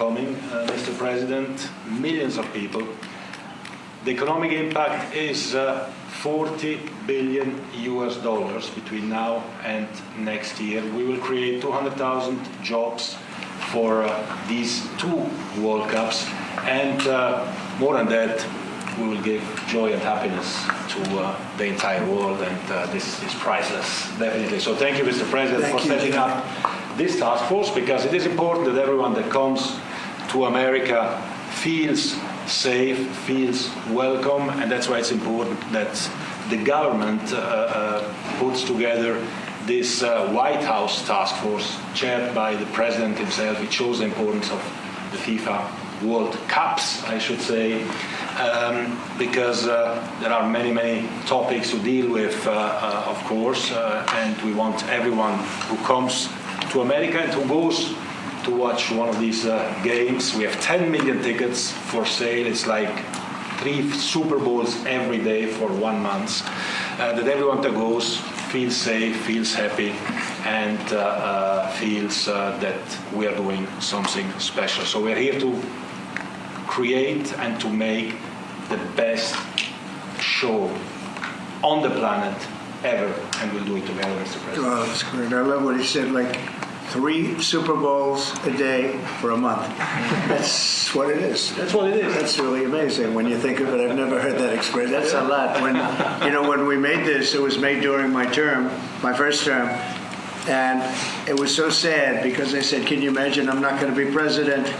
coming, Mr. President, millions of people. The economic impact is 40 billion US dollars between now and next year. We will create 200,000 jobs for these 2 World Cups, and more than that, we will give joy and happiness to the entire world, and this is priceless, definitely. So thank you, Mr. President, for setting up this task force, because it is important that everyone that comes to America feels safe, feels welcome, and that's why it's important that the government puts together this White House task force chaired by the President himself. It shows the importance of the FIFA World Cups, I should say, because there are many topics to deal with, of course, and we want everyone who comes to America and who goes to watch one of these games. We have 10 million tickets for sale. It's like 3 Super Bowls every day for 1 month. That everyone that goes feels safe, feels happy, and feels that we are doing something special. So we're here to create and to make the best show on the planet ever, and we'll do it together, Mr. President. Oh, that's great. I love what he said, like 3 Super Bowls a day for a month. That's what it is. That's what it is. That's really amazing when you think of it. I've never heard that expression. That's a lot. When we made this, it was made during my term, my first term, and it was so sad because they said, "Can you imagine? I'm not going to be president."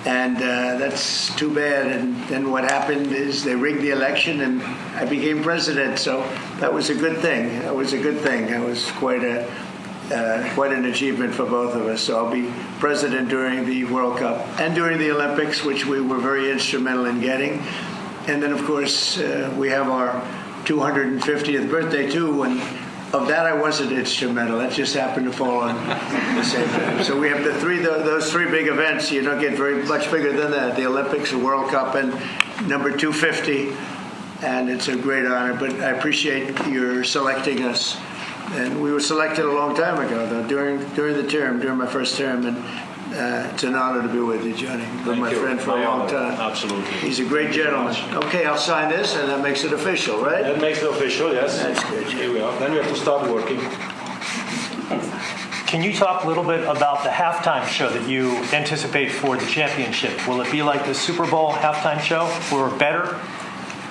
And that's too bad. And then what happened is they rigged the election, and I became president. So that was a good thing. That was a good thing. That was quite an achievement for both of us. So I'll be president during the World Cup and during the Olympics, which we were very instrumental in getting. And then, of course, we have our 250th birthday, too. And of that, I wasn't instrumental. That just happened to fall on the same time. So we have those 3 big events. You don't get very much bigger than that. The Olympics, the World Cup, and number 250. And it's a great honor. But I appreciate your selecting us. And we were selected a long time ago, though, during my first term. And it's an honor to be with you, Johnny. You've been my friend for a long time. Absolutely. He's a great gentleman. Okay, I'll sign this, and that makes it official, right? That makes it official, yes. That's good. Here we are. Then we have to start working. Can you talk a little bit about the halftime show that you anticipate for the championship? Will it be like the Super Bowl halftime show, or better?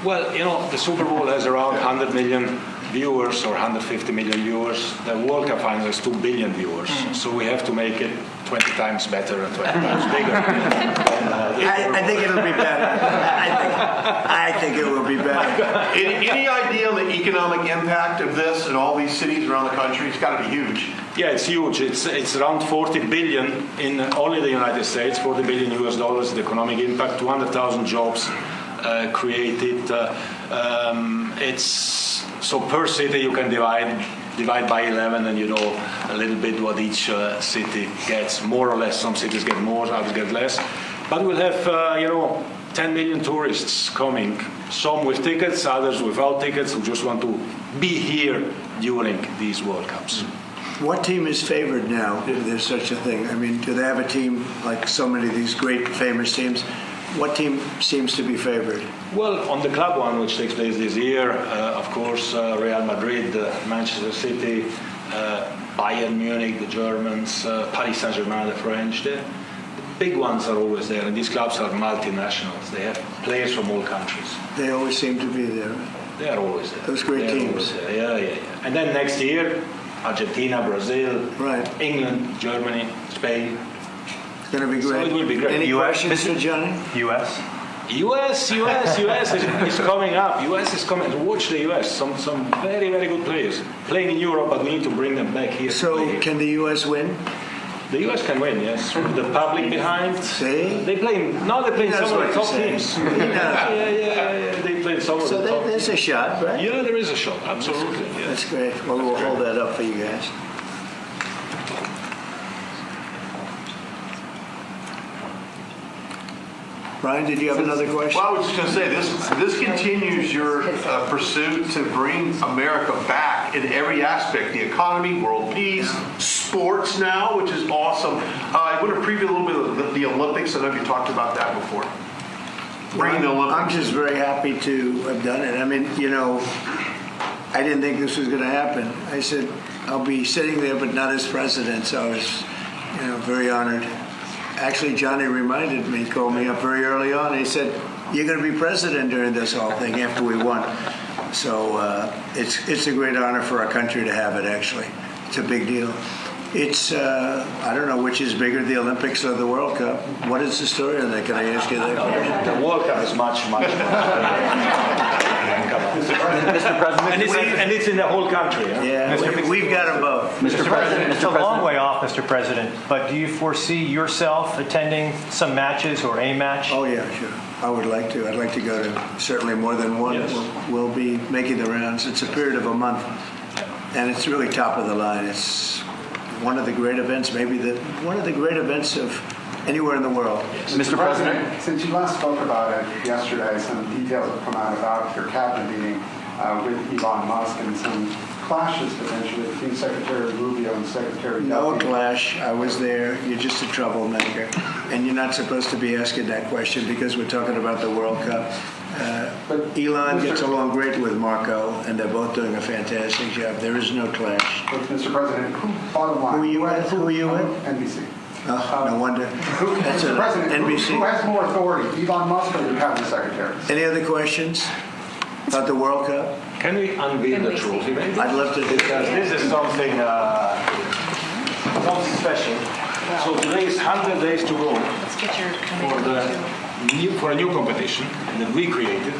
Well, the Super Bowl has around 100 million viewers or 150 million viewers. The World Cup final has 2 billion viewers. So we have to make it 20 times better and 20 times bigger. I think it'll be better. I think it will be better. Any idea on the economic impact of this in all these cities around the country? It's got to be huge. Yeah, it's huge. It's around 40 billion in only the United States, 40 billion US dollars, the economic impact, 200,000 jobs created. So per city you can divide by 11, and you know a little bit what each city gets, more or less. Some cities get more, others get less. But we'll have 10 million tourists coming, some with tickets, others without tickets, who just want to be here during these World Cups. What team is favored now, if there's such a thing? I mean, do they have a team like so many of these great famous teams? What team seems to be favored? Well, on the club one, which takes place this year, of course, Real Madrid, Manchester City, Bayern Munich, the Germans, Paris Saint-Germain, the French. The big ones are always there, and these clubs are multinationals. They have players from all countries. They always seem to be there. They are always there. Those great teams. Yeah. And then next year, Argentina, Brazil, right. England, Germany, Spain. It's going to be great. So it will be great. Any questions for Johnny? U.S. US is coming up. US is coming. Watch the US. Some very, very good players playing in Europe, but we need to bring them back here. So can the US win? The US can win, yes. With the public behind. See? They play some of the top teams. Yeah. They play some of the top teams. There's a shot, right? Yeah, there is a shot. Absolutely. Yes. That's great. Well, we'll hold that up for you guys. Brian, did you have another question? Well, I was just going to say, this continues your pursuit to bring America back in every aspect, the economy, world peace, sports now, which is awesome. I want to preview a little bit of the Olympics. I know you talked about that before. Bringing the Olympics. I'm just very happy to have done it. I mean, you know, I didn't think this was going to happen. I said, I'll be sitting there, but not as president, so I was, you know, very honored. Actually, Johnny reminded me, called me up very early on. He said, "You're going to be president during this whole thing after we won." So it's a great honor for our country to have it. Actually, it's a big deal. It's I don't know which is bigger, the Olympics or the World Cup. What is the story on that? Can I ask you that question? The World Cup is much more. Mr. President, And it's in the whole country. Huh? Yeah, we've got them both. Mr. President, It's a long way off, Mr. President, but do you foresee yourself attending some matches or a match? Oh yeah, sure. I would like to. I'd like to go to certainly more than one. Yes. We'll be making the rounds. It's a period of a month, and it's really top of the line. It's one of the great events, one of the great events of anywhere in the world. Mr. President. Since you last spoke about it yesterday, some details have come out about your cabinet meeting with Elon Musk and some clashes potentially between Secretary Rubio and Secretary No Duffy. clash. I was there. You're just a troublemaker, and you're not supposed to be asking that question because we're talking about the World Cup. But Elon Mr. gets along great with Marco, and they're both doing a fantastic job. There is no clash. But Mr. President, bottom line. Who are you with? Who are you with? NBC. Oh, no wonder. That's Mr. an President, NBC. who has more authority, Elon Musk or the cabinet secretaries? Any other questions about the World Cup? Can we unveil the trophy, maybe? I'd love to do Because that. this is something special. So today is 100 days to go Let's get your for a new competition that we created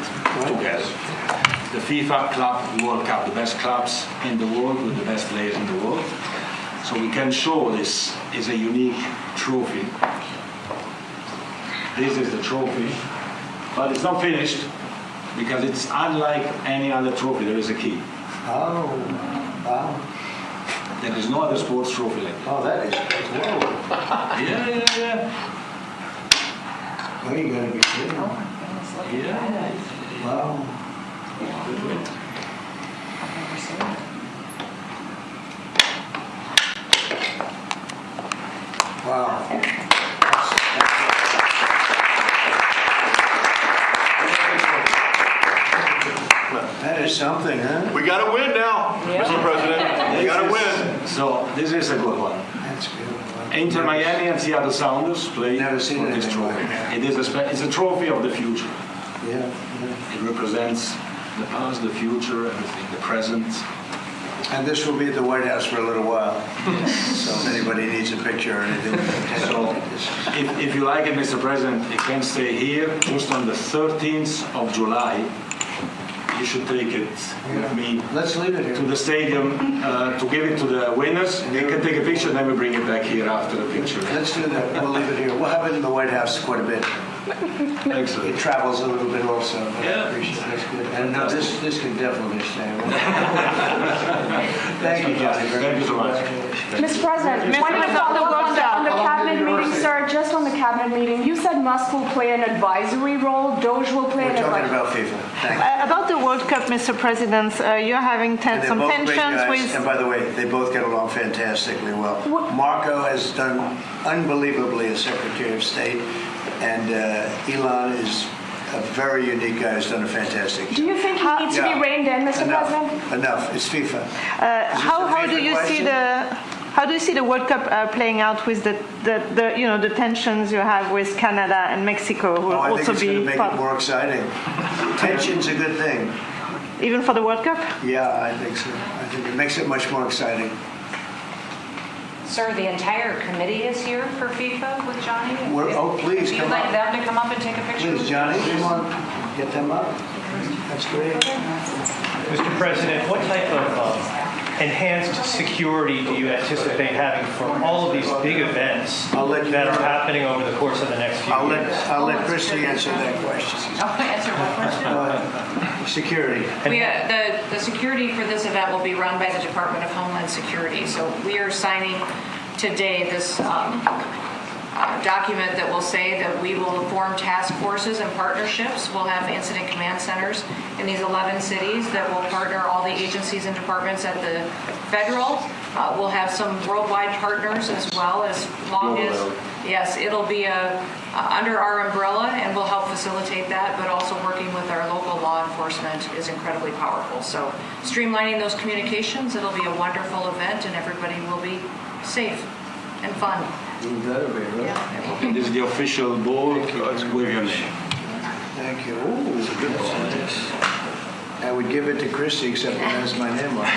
together. The FIFA Club World Cup, the best clubs in the world with the best players in the world. So we can show this is a unique trophy. This is the trophy, but it's not finished because it's unlike any other trophy. There is a key. Oh, wow. There is no other sports trophy like that. Oh, that's whoa. Yeah. Well, you gotta be kidding. Yeah. Wow. I've never seen it. Wow. That is something, huh? We got to win now, Mr. President. We got to win. So this is a good one. That's good. Inter Miami and Seattle Sounders play Never seen for this anything trophy. like that. It is it's a trophy of the future. Yeah. It represents the past, the future, everything, the present. And this will be at the White House for a little while. So if anybody needs a picture or anything, So if you like it, Mr. President, it can stay here just on the 13th of July. You should take it with me let's leave it to here. the stadium to give it to the winners. They can take a picture, then we bring it back here after the picture. Let's do that. We'll leave it here. We'll have it in the White House quite a bit. It Excellent. travels a little bit also. But Yeah. I appreciate it. That's good. And no, this can definitely stay. Thank you, Johnny. Thank you so much. Mr. President, wanted to follow up on the cabinet meeting, sir, just on the cabinet meeting. You said Musk will play an advisory role, Doge will play We're an talking advisory. about FIFA. Thank you. About the World Cup, Mr. President, you're having And they're some both great tensions guys. with. And by the way, they both get along fantastically well. Marco has done unbelievably as Secretary of State, and Elon is a very unique guy who's done a fantastic job. Do you think he needs to be Yeah. reined in, Mr. President? Enough. It's FIFA. How do FIFA you see question? how do you see the World Cup playing out with the tensions you have with Canada and Mexico, who will I think also it's going to be make part, it more exciting. Tension's a good thing. even for the World Cup? Yeah, I think so. I think it makes it much more exciting. Sir, the entire committee is here for FIFA with Johnny. Please, If you'd come like up. them to come up and take a picture. Please, Johnny, come on. Get them up. That's great. Mr. President, what type of enhanced security do you anticipate having for all of these big events I'll let you that are know. happening over the course of the next few I'll years? let Christy answer that question. I'll answer one question. Security. The security for this event will be run by the Department of Homeland Security. So we are signing today this document that will say that we will form task forces and partnerships. We'll have incident command centers in these 11 cities that will partner all the agencies and departments at the federal. We'll have some worldwide partners as well, as long as, yes, it'll be under our umbrella, and we'll help facilitate that, but also working with our local law enforcement is incredibly powerful. So streamlining those communications, it'll be a wonderful event, and everybody will be safe and fun. Yeah, it will be. This is the official ball with your name. Thank you. Ooh, it's a good ball. I would give it to Christy, except it has my name on it.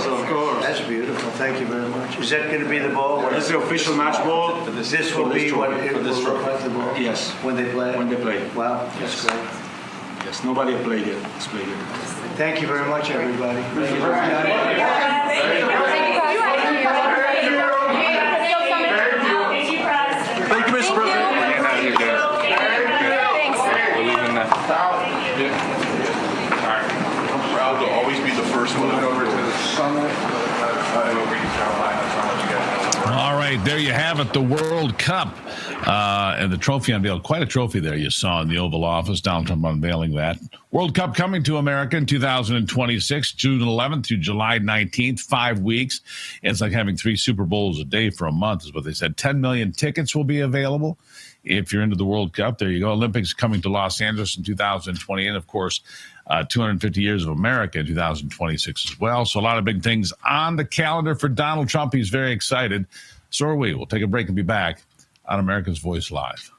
Of course. That's beautiful. Thank you very much. Is that going to be the ball? This is the official match ball. This will be what it will look like, the ball? Yes. When they play? When they play. Wow, that's great. Yes, nobody has played it. It's played it. Thank you very much, everybody. Thank you, Mr. President. I'm proud to always be the first one. Over to the summit. All right, there you have it, the World Cup. And the trophy unveiled. Quite a trophy there you saw in the Oval Office. Donald Trump unveiling that. World Cup coming to America in 2026, June 11th through July 19th, 5 weeks. It's like having 3 Super Bowls a day for a month is what they said. 10 million tickets will be available if you're into the World Cup. There you go. Olympics coming to Los Angeles in 2020. And, of course, 250 years of America in 2026 as well. So a lot of big things on the calendar for Donald Trump. He's very excited. So are we. We'll take a break and be back on America's Voice Live.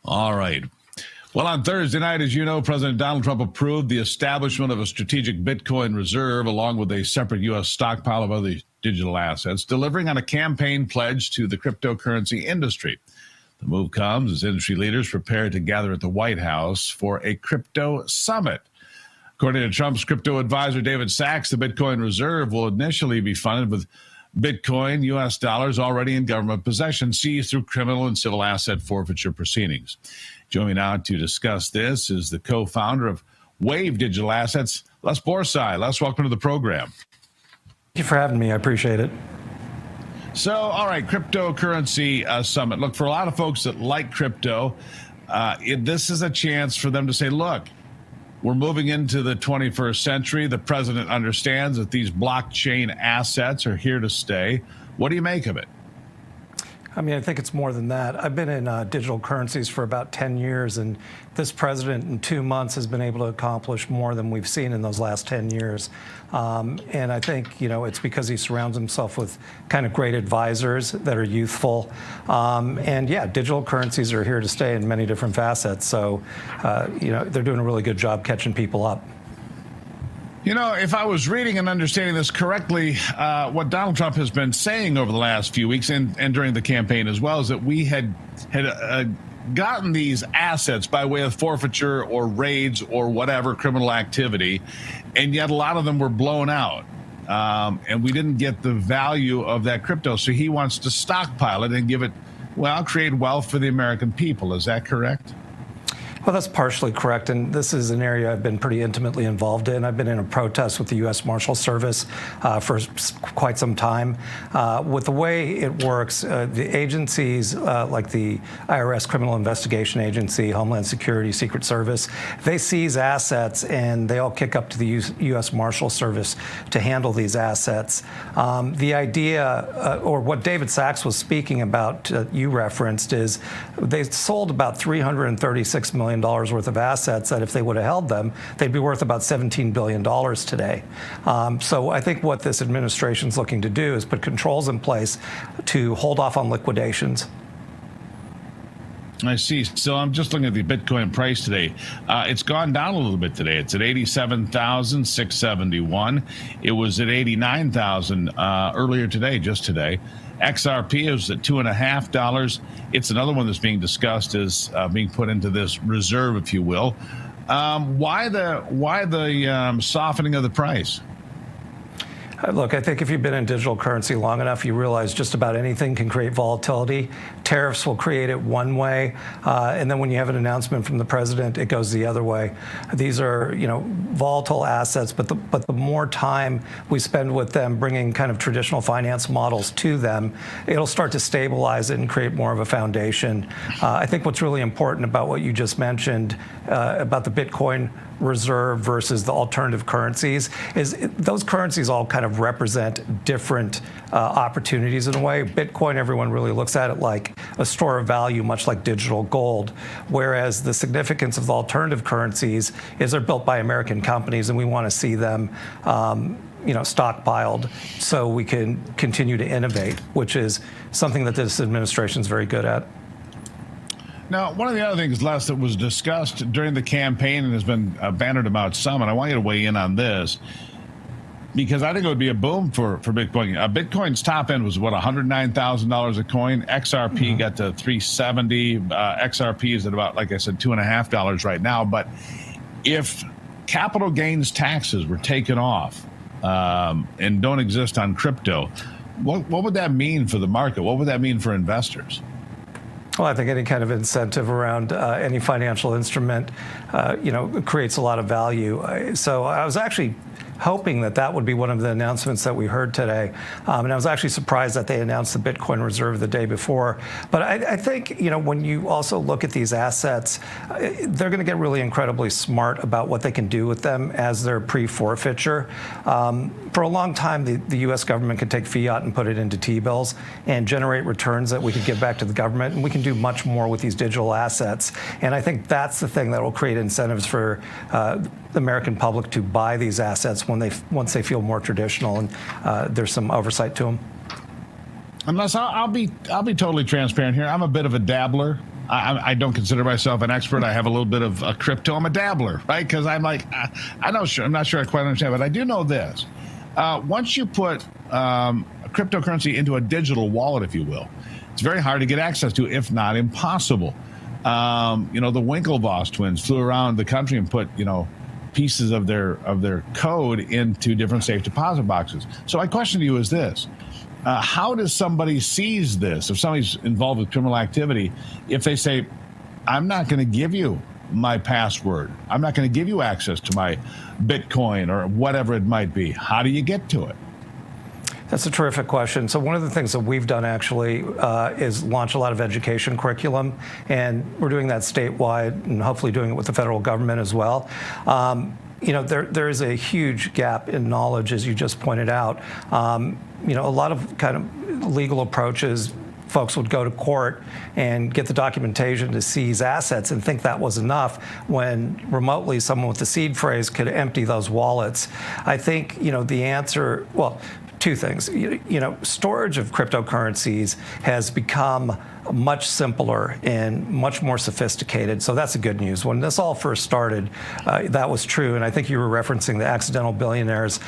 All right. Well, on Thursday night, as you know, President Donald Trump approved the establishment of a strategic Bitcoin reserve along with a separate U.S. stockpile of other digital assets, delivering on a campaign pledge to the cryptocurrency industry. The move comes as industry leaders prepare to gather at the White House for a crypto summit. Of According to Trump's crypto advisor, David Sachs, the Bitcoin reserve will initially be funded with Bitcoin, U.S. dollars already in government possession, seized through criminal and civil asset forfeiture proceedings. Joining me now to discuss this is the co-founder of Wave Digital Assets, Les Borsai. Les, welcome to the program. Thank you for having me. I appreciate it. So, all right, cryptocurrency summit. Look, for a lot of folks that like crypto, this is a chance for them to say, look, we're moving into the 21st century. The president understands that these blockchain assets are here to stay. What do you make of it? I mean, I think it's more than that. I've been in digital currencies for about 10 years, and this president in 2 months has been able to accomplish more than we've seen in those last 10 years. And I think, it's because he surrounds himself with kind of great advisors that are youthful. And yeah, digital currencies are here to stay in many different facets. So, they're doing a really good job catching people up. If I was reading and understanding this correctly, what Donald Trump has been saying over the last few weeks and during the campaign as well is that we had gotten these assets by way of forfeiture or raids or whatever criminal activity, and yet a lot of them were blown out. And we didn't get the value of that crypto. So he wants to stockpile it and create wealth for the American people. Is that correct? Well, that's partially correct, and this is an area I've been pretty intimately involved in. I've been in a protest with the U.S. Marshal Service for quite some time. With the way it works, the agencies like the IRS Criminal Investigation Agency, Homeland Security, Secret Service, they seize assets and they all kick up to the U.S. Marshal Service to handle these assets. The idea, or what David Sachs was speaking about, you referenced, is they sold about $336 million worth of assets that if they would have held them, they'd be worth about $17 billion today. So I think what this administration is looking to do is put controls in place to hold off on liquidations. I see. So I'm just looking at the Bitcoin price today. It's gone down a little bit today. It's at 87,671. It was at 89,000 earlier today, just today. XRP is at $2.50. It's another one that's being discussed as being put into this reserve, if you will. Why the softening of the price? Look, I think if you've been in digital currency long enough, you realize just about anything can create volatility. Tariffs will create it one way, and then when you have an announcement from the president, it goes the other way. These are, volatile assets, but the more time we spend with them, bringing kind of traditional finance models to them, it'll start to stabilize it and create more of a foundation. I think what's really important about what you just mentioned about the Bitcoin reserve versus the alternative currencies is those currencies all kind of represent different opportunities in a way. Bitcoin, everyone really looks at it like a store of value, much like digital gold, whereas the significance of the alternative currencies is they're built by American companies, and we want to see them stockpiled so we can continue to innovate, which is something that this administration is very good at. Now, one of the other things, Les, that was discussed during the campaign and has been bannered about some, and I want you to weigh in on this, because I think it would be a boom for Bitcoin. Bitcoin's top end was, $109,000 a coin. XRP got to $370. XRP is at about, like I said, $2.50 right now. But if capital gains taxes were taken off and don't exist on crypto, what would that mean for the market? What would that mean for investors? Well, I think any kind of incentive around any financial instrument, creates a lot of value. So I was actually hoping that would be one of the announcements that we heard today. And I was actually surprised that they announced the Bitcoin reserve the day before. But I think, when you also look at these assets, they're going to get really incredibly smart about what they can do with them as their pre-forfeiture. For a long time, the U.S. government could take fiat and put it into T-bills and generate returns that we could give back to the government. And we can do much more with these digital assets. And I think that's the thing that will create incentives for the American public to buy these assets once they feel more traditional and there's some oversight to them. Unless I'll be totally transparent here. I'm a bit of a dabbler. I don't consider myself an expert. I have a little bit of a crypto. I'm a dabbler, right? Because I'm like, I'm not sure I quite understand, but I do know this. Once you put cryptocurrency into a digital wallet, if you will, it's very hard to get access to, if not impossible. The Winklevoss twins flew around the country and put, pieces of their code into different safe deposit boxes. So my question to you is this. How does somebody seize this? If somebody's involved with criminal activity, if they say, I'm not going to give you my password, I'm not going to give you access to my Bitcoin or whatever it might be, how do you get to it? That's a terrific question. So one of the things that we've done actually is launch a lot of education curriculum, and we're doing that statewide and hopefully doing it with the federal government as well. There is a huge gap in knowledge, as you just pointed out. A lot of kind of legal approaches, folks would go to court and get the documentation to seize assets and think that was enough, when remotely someone with the seed phrase could empty those wallets. I think, the answer, well, two things. Storage of cryptocurrencies has become much simpler and much more sophisticated. So that's the good news. When this all first started, that was true. And I think you were referencing the Accidental Billionaires,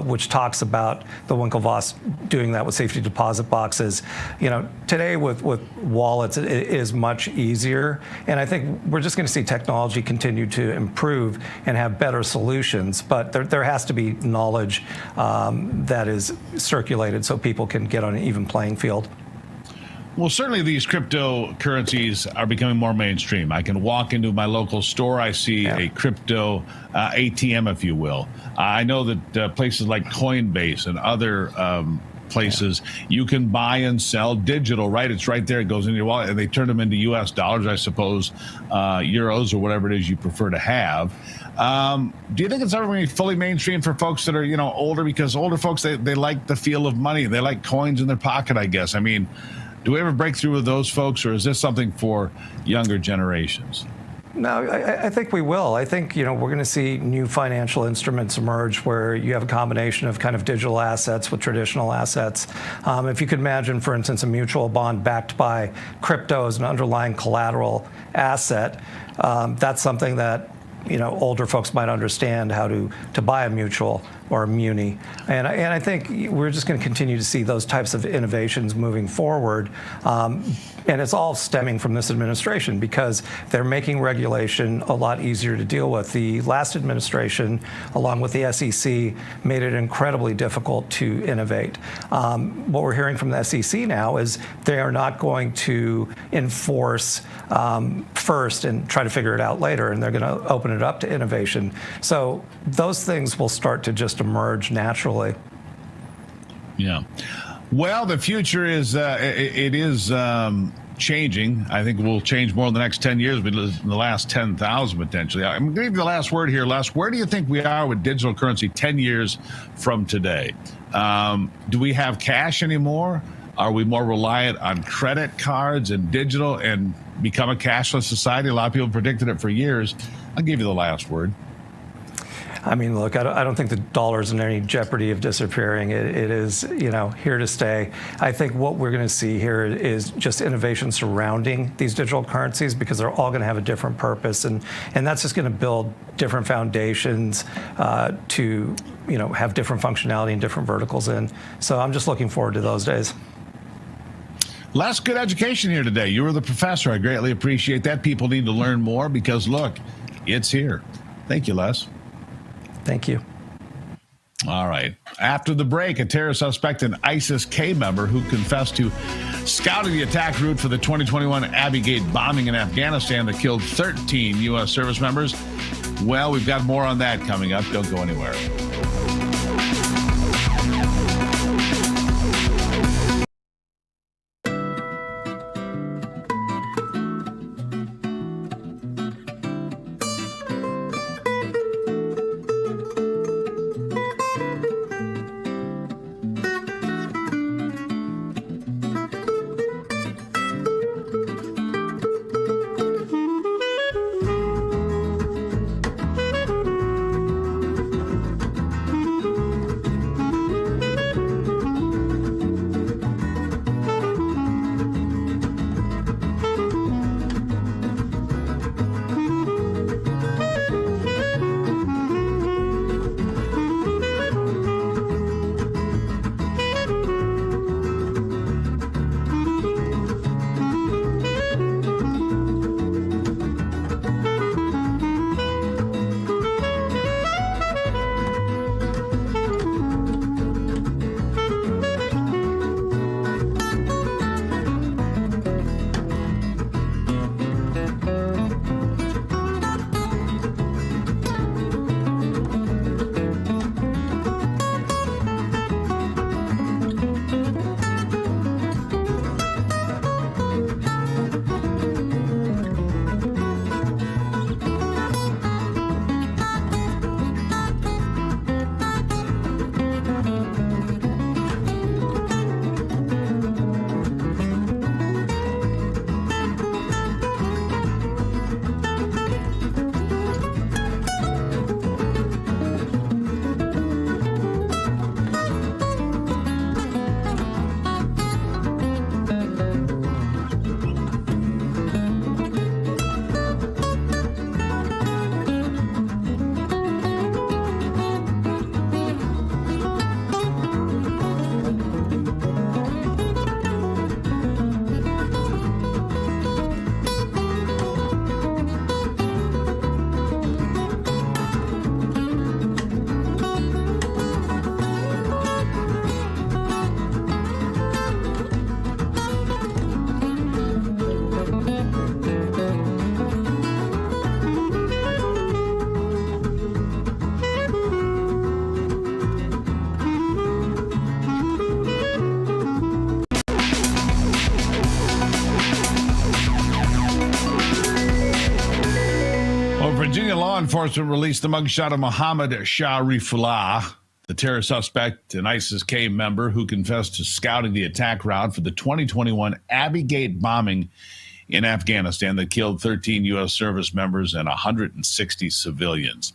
which talks about the Winklevoss doing that with safety deposit boxes. Today with wallets, it is much easier. And I think we're just going to see technology continue to improve and have better solutions. But there has to be knowledge that is circulated so people can get on an even playing field. Well, certainly these cryptocurrencies are becoming more mainstream. I can walk into my local store. I see a crypto ATM, if you will. I know that places like Coinbase and other places, you can buy and sell digital, right? It's right there. It goes into your wallet, and they turn them into U.S. dollars, I suppose, euros, or whatever it is you prefer to have. Do you think it's ever going to be fully mainstream for folks that are, older? Because older folks, they like the feel of money. They like coins in their pocket, I guess. I mean, do we ever break through with those folks, or is this something for younger generations? No, I think we will. I think, we're going to see new financial instruments emerge where you have a combination of kind of digital assets with traditional assets. If you could imagine, for instance, a mutual bond backed by crypto as an underlying collateral asset, that's something that older folks might understand how to buy a mutual or a muni. And I think we're just going to continue to see those types of innovations moving forward. And it's all stemming from this administration because they're making regulation a lot easier to deal with. The last administration, along with the SEC, made it incredibly difficult to innovate. What we're hearing from the SEC now is they are not going to enforce first and try to figure it out later, and they're going to open it up to innovation. So those things will start to just emerge naturally. Yeah. Well, the future is changing. I think it will change more in the next 10 years, but in the last 10,000 potentially. I'm going to give you the last word here, Les. Where do you think we are with digital currency 10 years from today? Do we have cash anymore? Are we more reliant on credit cards and digital and become a cashless society? A lot of people predicted it for years. I'll give you the last word. I mean, look, I don't think the dollar's in any jeopardy of disappearing. It is, here to stay. I think what we're going to see here is just innovation surrounding these digital currencies because they're all going to have a different purpose, and that's just going to build different foundations to, have different functionality and different verticals in. So I'm just looking forward to those days. Les, good education here today. You were the professor. I greatly appreciate that. People need to learn more because, look, it's here. Thank you, Les. Thank you. All right. After the break, a terror suspect, an ISIS-K member who confessed to scouting the attack route for the 2021 Abbey Gate bombing in Afghanistan that killed 13 U.S. service members. Well, we've got more on that coming up. Don't go anywhere. Palestinian law enforcement released the mugshot of Mohammed Sharifullah, the terror suspect, an ISIS-K member who confessed to scouting the attack route for the 2021 Abbey Gate bombing in Afghanistan that killed 13 U.S. service members and 160 civilians.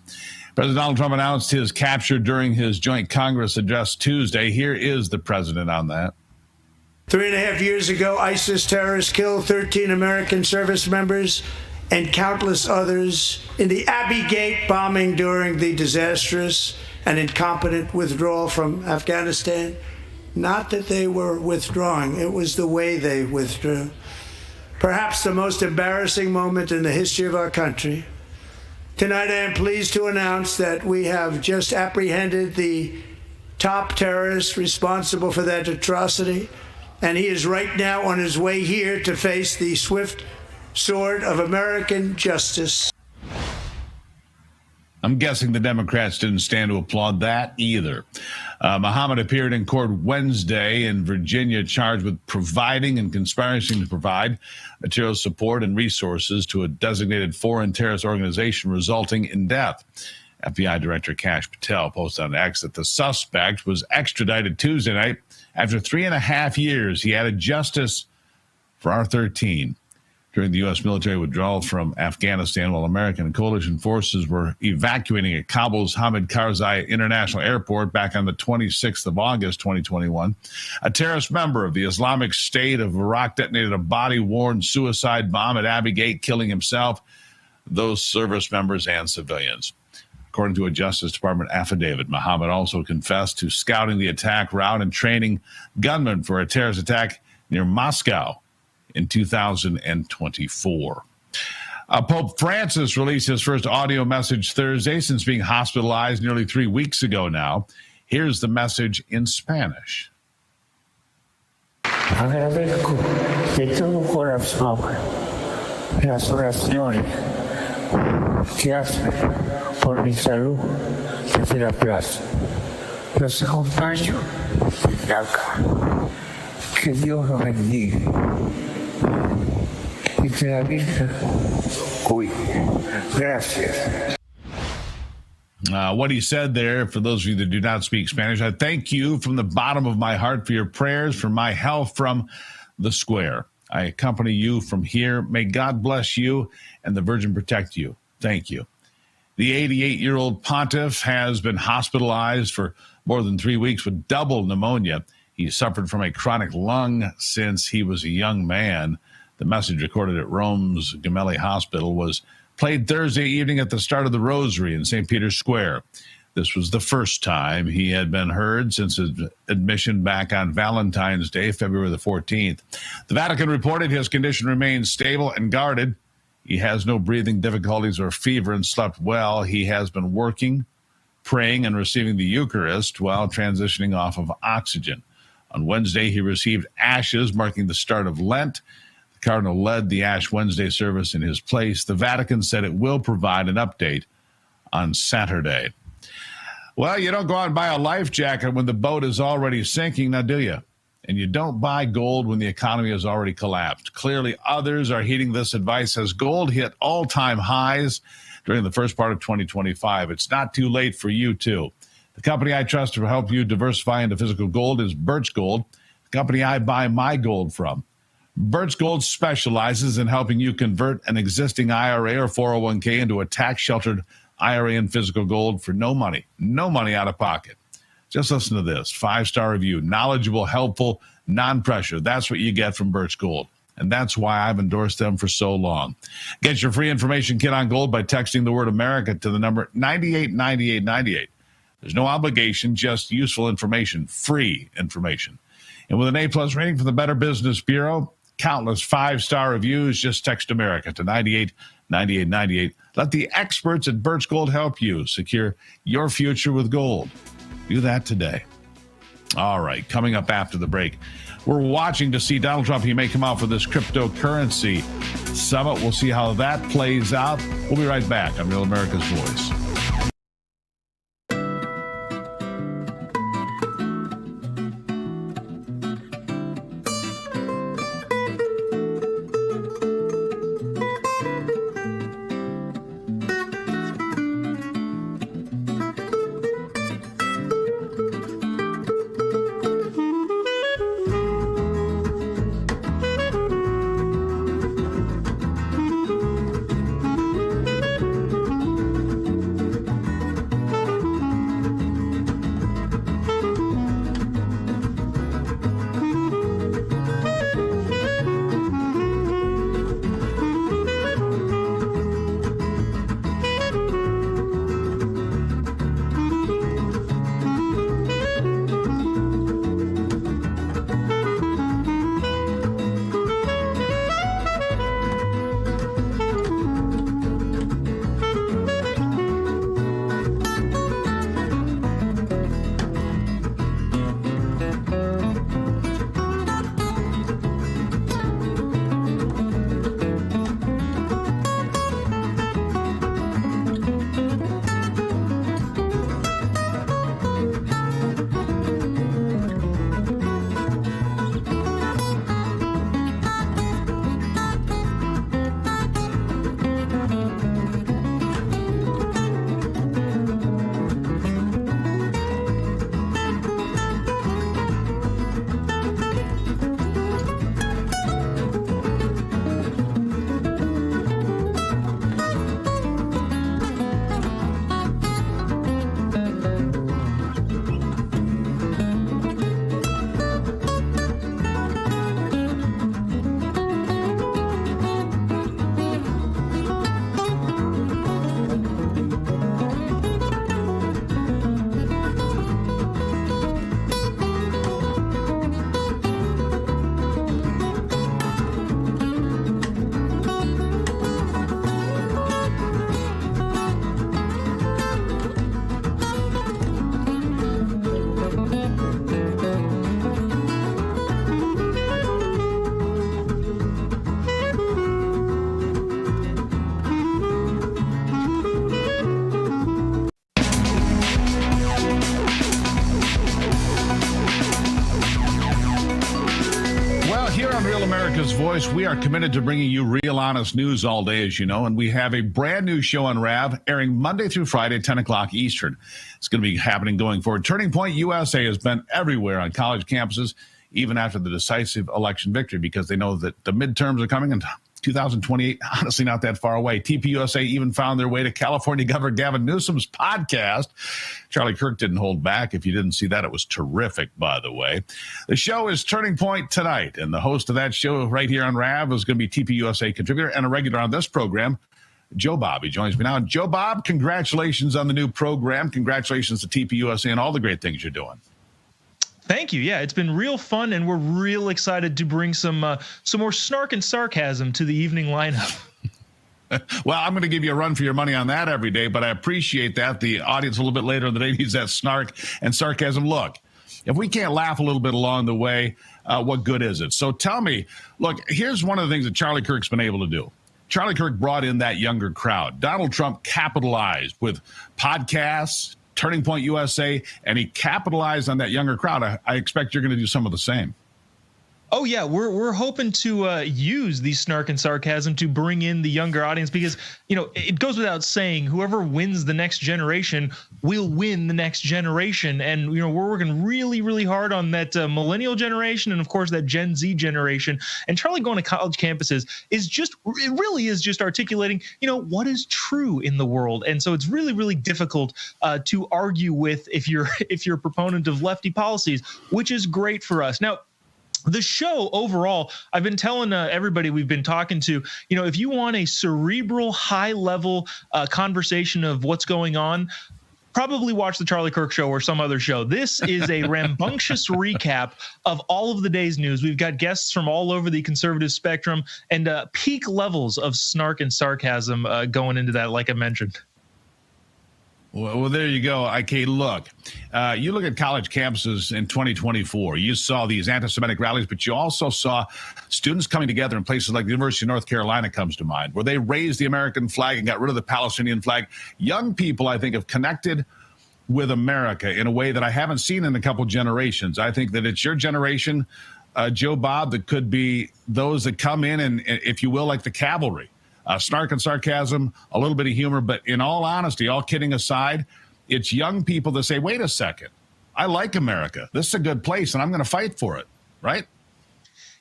President Donald Trump announced his capture during his joint Congress address Tuesday. Here is the president on that. 3.5 years ago, ISIS terrorists killed 13 American service members and countless others in the Abbey Gate bombing during the disastrous and incompetent withdrawal from Afghanistan. Not that they were withdrawing, it was the way they withdrew. Perhaps the most embarrassing moment in the history of our country. Tonight I am pleased to announce that we have just apprehended the top terrorist responsible for that atrocity, and he is right now on his way here to face the swift sword of American justice. I'm guessing the Democrats didn't stand to applaud that either. Muhammad appeared in court Wednesday in Virginia, charged with providing and conspiring to provide material support and resources to a designated foreign terrorist organization, resulting in death. FBI Director Kash Patel posted on X that the suspect was extradited Tuesday night. After 3.5 years, he added justice for our 13. During the U.S. military withdrawal from Afghanistan, while American coalition forces were evacuating at Kabul's Hamid Karzai International Airport back on the 26th of August, 2021, a terrorist member of the Islamic State of Iraq detonated a body-worn suicide bomb at Abbey Gate, killing himself, those service members, and civilians. According to a Justice Department affidavit, Muhammad also confessed to scouting the attack route and training gunmen for a terrorist attack near Moscow in 2024. Pope Francis released his first audio message Thursday since being hospitalized nearly 3 weeks ago now. Here's the message in Spanish. Agradezco de todo corazón las oraciones que hacen por mi salud desde la plaza. Los acompaño desde acá. Que Dios los bendiga. Y que la Virgen cuide. Gracias. What he said there, for those of you that do not speak Spanish, I thank you from the bottom of my heart for your prayers, for my health from the square. I accompany you from here. May God bless you and the Virgin protect you. Thank you. The 88-year-old pontiff has been hospitalized for more than 3 weeks with double pneumonia. He suffered from a chronic lung since he was a young man. The message recorded at Rome's Gemelli Hospital was played Thursday evening at the start of the Rosary in St. Peter's Square. This was the first time he had been heard since his admission back on Valentine's Day, February the 14th. The Vatican reported his condition remains stable and guarded. He has no breathing difficulties or fever and slept well. He has been working, praying, and receiving the Eucharist while transitioning off of oxygen. On Wednesday, he received ashes, marking the start of Lent. The Cardinal led the Ash Wednesday service in his place. The Vatican said it will provide an update on Saturday. Well, you don't go out and buy a life jacket when the boat is already sinking, now do you? And you don't buy gold when the economy has already collapsed. Clearly, others are heeding this advice as gold hit all-time highs during the first part of 2025. It's not too late for you, too. The company I trust to help you diversify into physical gold is Birch Gold, the company I buy my gold from. Birch Gold specializes in helping you convert an existing IRA or 401k into a tax-sheltered IRA in physical gold for no money out of pocket. Just listen to this. 5-star review, knowledgeable, helpful, non-pressure. That's what you get from Birch Gold. And that's why I've endorsed them for so long. Get your free information kit on gold by texting the word America to the number 989898. There's no obligation, just useful information, free information. And with an A-plus rating from the Better Business Bureau, countless 5-star reviews, just text America to 989898. Let the experts at Birch Gold help you secure your future with gold. Do that today. All right, coming up after the break, we're watching to see Donald Trump. He may come out for this cryptocurrency summit. We'll see how that plays out. We'll be right back on Real America's Voice. on Real America's Voice. We are committed to bringing you real, honest news all day, as you know, and we have a brand new show on RAV airing Monday through Friday, 10 o'clock Eastern. It's going to be happening going forward. Turning Point USA has been everywhere on college campuses, even after the decisive election victory, because they know that the midterms are coming and 2028, honestly, not that far away. TPUSA even found their way to California Governor Gavin Newsom's podcast. Charlie Kirk didn't hold back. If you didn't see that, it was terrific, by the way. The show is Turning Point tonight, and the host of that show right here on RAV is going to be TPUSA contributor and a regular on this program, Joe Bob. He joins me now. Joe Bob, congratulations on the new program. Congratulations to TPUSA and all the great things you're doing. Thank you. Yeah, it's been real fun, and we're real excited to bring some more snark and sarcasm to the evening lineup. Well, I'm going to give you a run for your money on that every day, but I appreciate that. The audience a little bit later in the day needs that snark and sarcasm. Look, if we can't laugh a little bit along the way, what good is it? So tell me, look, here's one of the things that Charlie Kirk's been able to do. Charlie Kirk brought in that younger crowd. Donald Trump capitalized with podcasts, Turning Point USA, and he capitalized on that younger crowd. I expect you're going to do some of the same. Oh, yeah, we're hoping to use the snark and sarcasm to bring in the younger audience because, you know, it goes without saying, whoever wins the next generation will win the next generation. And, you know, we're working really, really hard on that millennial generation and, of course, that Gen Z generation. And Charlie going to college campuses it really is just articulating, you know, what is true in the world. And so it's really, really difficult to argue with if you're a proponent of lefty policies, which is great for us. Now, the show overall, I've been telling everybody we've been talking to, you know, if you want a cerebral, high-level conversation of what's going on, probably watch the Charlie Kirk Show or some other show. This is a rambunctious recap of all of the day's news. We've got guests from all over the conservative spectrum and peak levels of snark and sarcasm going into that, like I mentioned. Well, there you go. Okay, look, you look at college campuses in 2024, you saw these anti-Semitic rallies, but you also saw students coming together in places like the University of North Carolina comes to mind, where they raised the American flag and got rid of the Palestinian flag. Young people, I think, have connected with America in a way that I haven't seen in a couple generations. I think that it's your generation, Joe Bob, that could be those that come in and, if you will, like the cavalry. Snark and sarcasm, a little bit of humor, but in all honesty, all kidding aside, it's young people that say, wait a second, I like America. This is a good place, and I'm going to fight for it, right?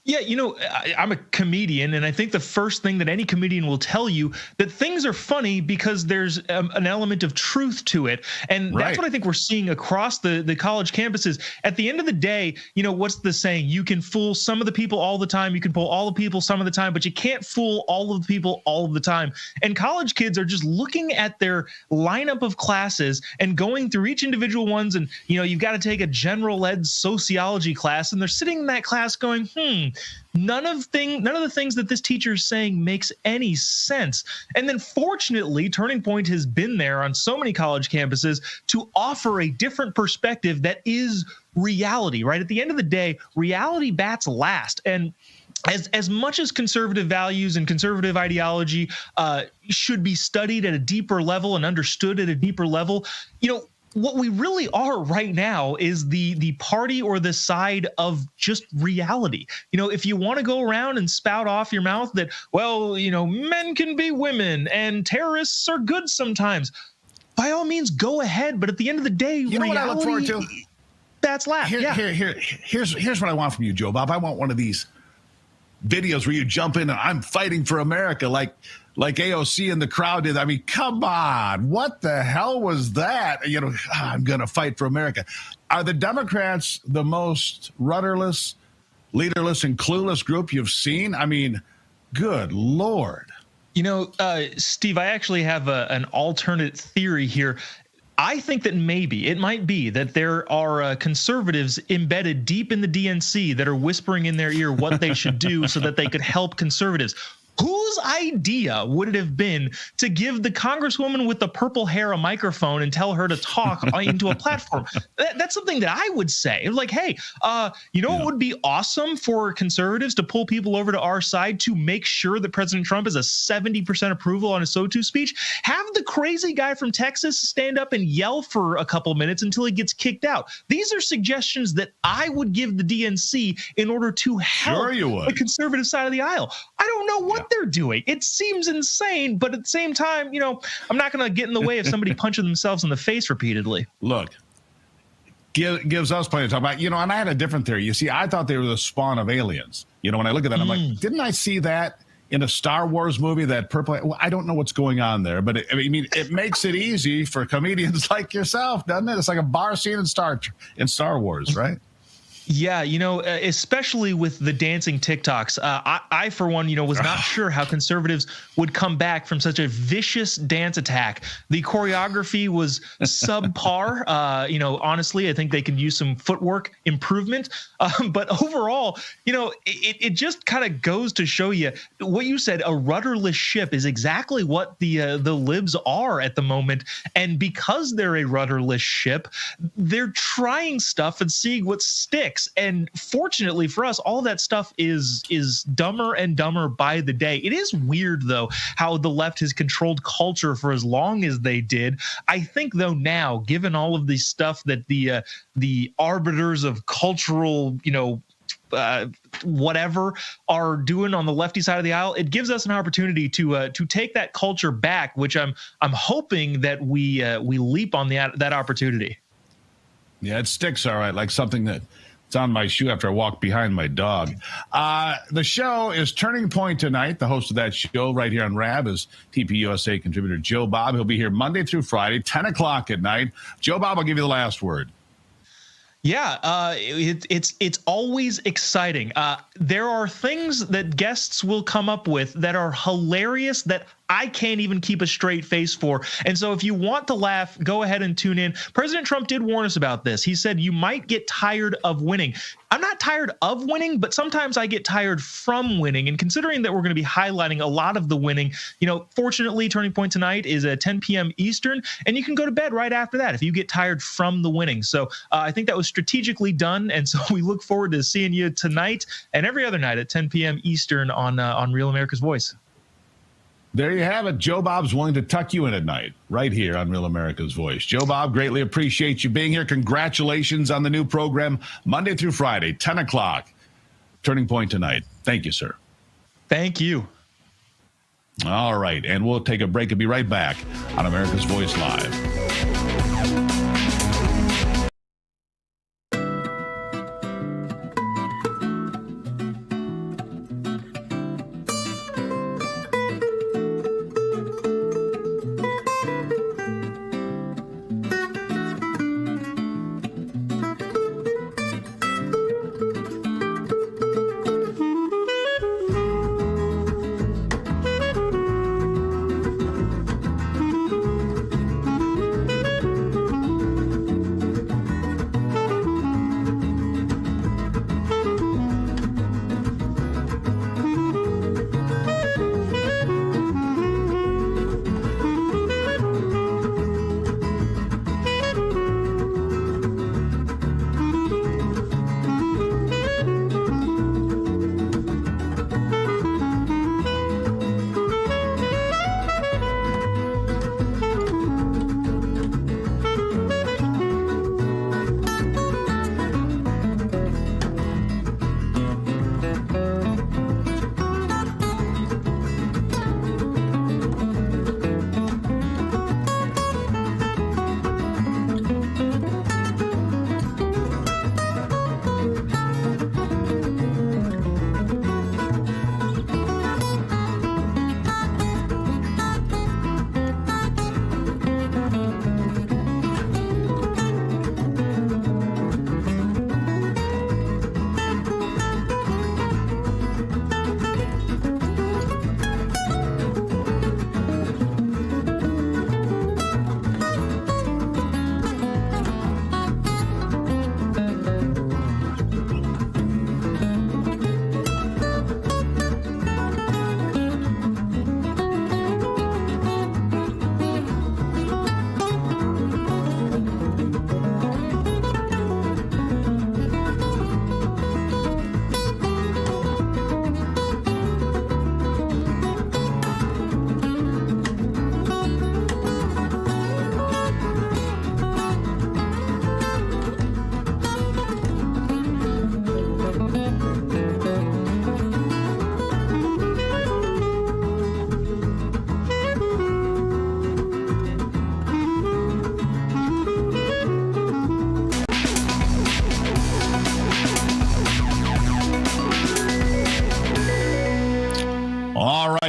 Yeah, you know, I'm a comedian, and I think the first thing that any comedian will tell you that things are funny because there's an element of truth to it. And that's what I think we're seeing across the college campuses. At the end of the day, you know, what's the saying? You can fool some of the people all the time. You can fool all the people some of the time, but you can't fool all of the people all of the time. And college kids are just looking at their lineup of classes and going through each individual ones. And, you know, you've got to take a general ed sociology class, and they're sitting in that class going, none of the things that this teacher is saying makes any sense. And then fortunately, Turning Point has been there on so many college campuses to offer a different perspective that is reality, right? At the end of the day, reality bats last. And as much as conservative values and conservative ideology should be studied at a deeper level and understood at a deeper level, you know, what we really are right now is the party or the side of just reality. You know, if you want to go around and spout off your mouth that, well, you know, men can be women and terrorists are good sometimes, by all means, go ahead. But at the end of the day, you know reality, what I look forward to? That's last. Here's what I want from you, Joe Bob. I want one of these videos where you jump in and I'm fighting for America like AOC and the crowd did. I mean, come on. What the hell was that? You know, I'm going to fight for America. Are the Democrats the most rudderless, leaderless, and clueless group you've seen? I mean, good Lord. You know, Steve, I actually have an alternate theory here. I think that maybe it might be that there are conservatives embedded deep in the DNC that are whispering in their ear what they should do so that they could help conservatives. Whose idea would it have been to give the congresswoman with the purple hair a microphone and tell her to talk into a platform? That's something that I would say. Like, hey, it would be awesome for conservatives to pull people over to our side to make sure that President Trump has a 70% approval on his SOTU speech. Have the crazy guy from Texas stand up and yell for a couple minutes until he gets kicked out. These are suggestions that I would give the DNC in order to help the conservative side of the aisle. I don't know what they're doing. It seems insane, but at the same time, I'm not going to get in the way of somebody punching themselves in the face repeatedly. Look, gives us plenty to talk about. And I had a different theory. You see, I thought they were the spawn of aliens. When I look at that, I'm like, didn't I see that in a Star Wars movie, that purple? Well, I don't know what's going on there, but it makes it easy for comedians like yourself, doesn't it? It's like a bar scene in Star Wars, right? Yeah, especially with the dancing TikToks, I for one, was not sure how conservatives would come back from such a vicious dance attack. The choreography was subpar. Honestly, I think they could use some footwork improvement. But overall, it just kind of goes to show you what you said. A rudderless ship is exactly what the libs are at the moment. And because they're a rudderless ship, they're trying stuff and seeing what sticks. And fortunately for us, all that stuff is dumber and dumber by the day. It is weird, though, how the left has controlled culture for as long as they did. I think, though, now, given all of the stuff that the arbiters of cultural, whatever are doing on the lefty side of the aisle, it gives us an opportunity to take that culture back, which I'm hoping that we leap on that opportunity. Yeah, it sticks all right, like something that it's on my shoe after I walk behind my dog. The show is Turning Point tonight. The host of that show right here on RAB is TPUSA contributor Joe Bob. He'll be here Monday through Friday, 10 o'clock at night. Joe Bob, I'll give you the last word. Yeah, it's always exciting. There are things that guests will come up with that are hilarious that I can't even keep a straight face for. And so if you want to laugh, go ahead and tune in. President Trump did warn us about this. He said you might get tired of winning. I'm not tired of winning, but sometimes I get tired from winning. And considering that we're going to be highlighting a lot of the winning, fortunately, Turning Point tonight is at 10 p.m. Eastern, and you can go to bed right after that if you get tired from the winning. So I think that was strategically done. And so we look forward to seeing you tonight and every other night at 10 p.m. Eastern on Real America's Voice. There you have it. Joe Bob's willing to tuck you in at night right here on Real America's Voice. Joe Bob, greatly appreciate you being here. Congratulations on the new program, Monday through Friday, 10 o'clock. Turning Point tonight. Thank you, sir. Thank you. All right, and we'll take a break and be right back on America's Voice Live.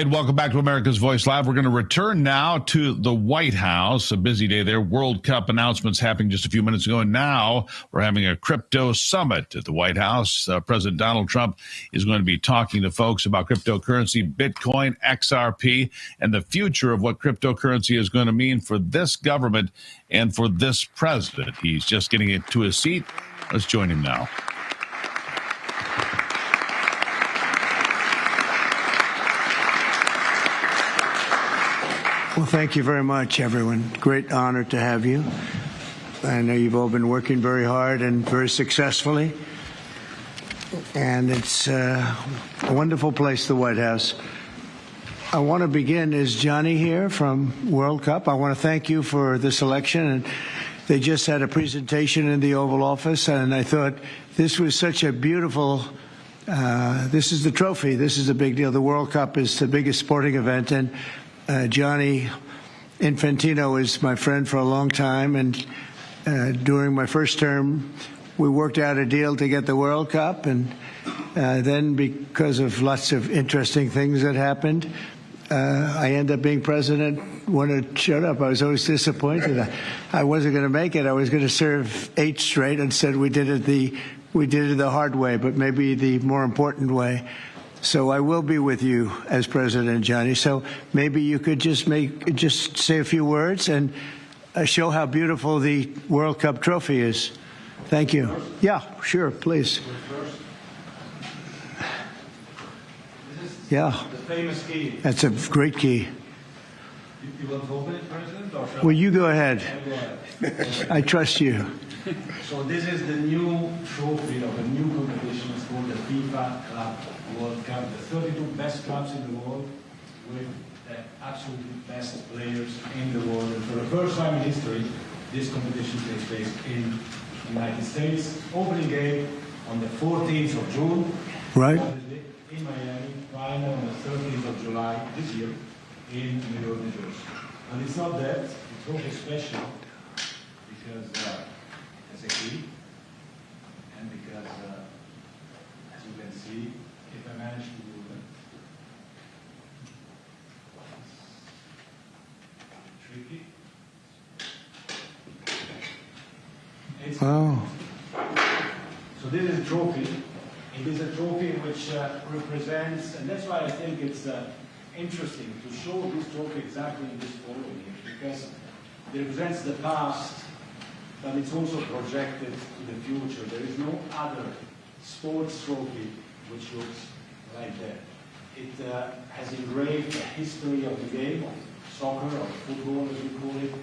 right, welcome back to America's Voice Live. We're going to return now to the White House. A busy day there. World Cup announcements happening just a few minutes ago. And now we're having a crypto summit at the White House. President Donald Trump is going to be talking to folks about cryptocurrency, Bitcoin, XRP, and the future of what cryptocurrency is going to mean for this government and for this president. He's just getting into his seat. Let's join him now. Well, thank you very much, everyone. Great honor to have you. I know you've all been working very hard and very successfully. And it's a wonderful place, the White House. I want to begin. Is Johnny here from World Cup? I want to thank you for this election. And they just had a presentation in the Oval Office, and I thought this was such a beautiful, this is the trophy. This is a big deal. The World Cup is the biggest sporting event, and Johnny Infantino is my friend for a long time, and during my first term, we worked out a deal to get the World Cup, and then because of lots of interesting things that happened, I ended up being president when it showed up. I was always disappointed. I wasn't going to make it. I was going to serve 8 straight. Instead, we did it the hard way, but maybe the more important way. So I will be with you as president, Johnny. So maybe you could just say a few words and show how beautiful the World Cup trophy is. Thank you. Yeah, sure, please. Yeah. The famous key. That's a great key. You want to open it, President? Or Well, you go ahead. Go ahead. I trust you. So this is the new trophy of a new competition. It's called the FIFA Club World Cup. The 32 best clubs in the world with the absolutely best players in the world. And for the first time in history, this competition takes place in the United States. Opening game on the 14th of June. Right. In Miami. Final on the 13th of July this year in New York, New Jersey. And it's not that. It's also special because it's a key, and because, as you can see, if I manage to do that, tricky. Oh. So this is a trophy. It is a trophy which represents, and that's why I think it's interesting to show this trophy exactly in this photo here, because it represents the past, but it's also projected to the future. There is no other sports trophy which looks like that. It has engraved the history of the game, of soccer, of football as we call it,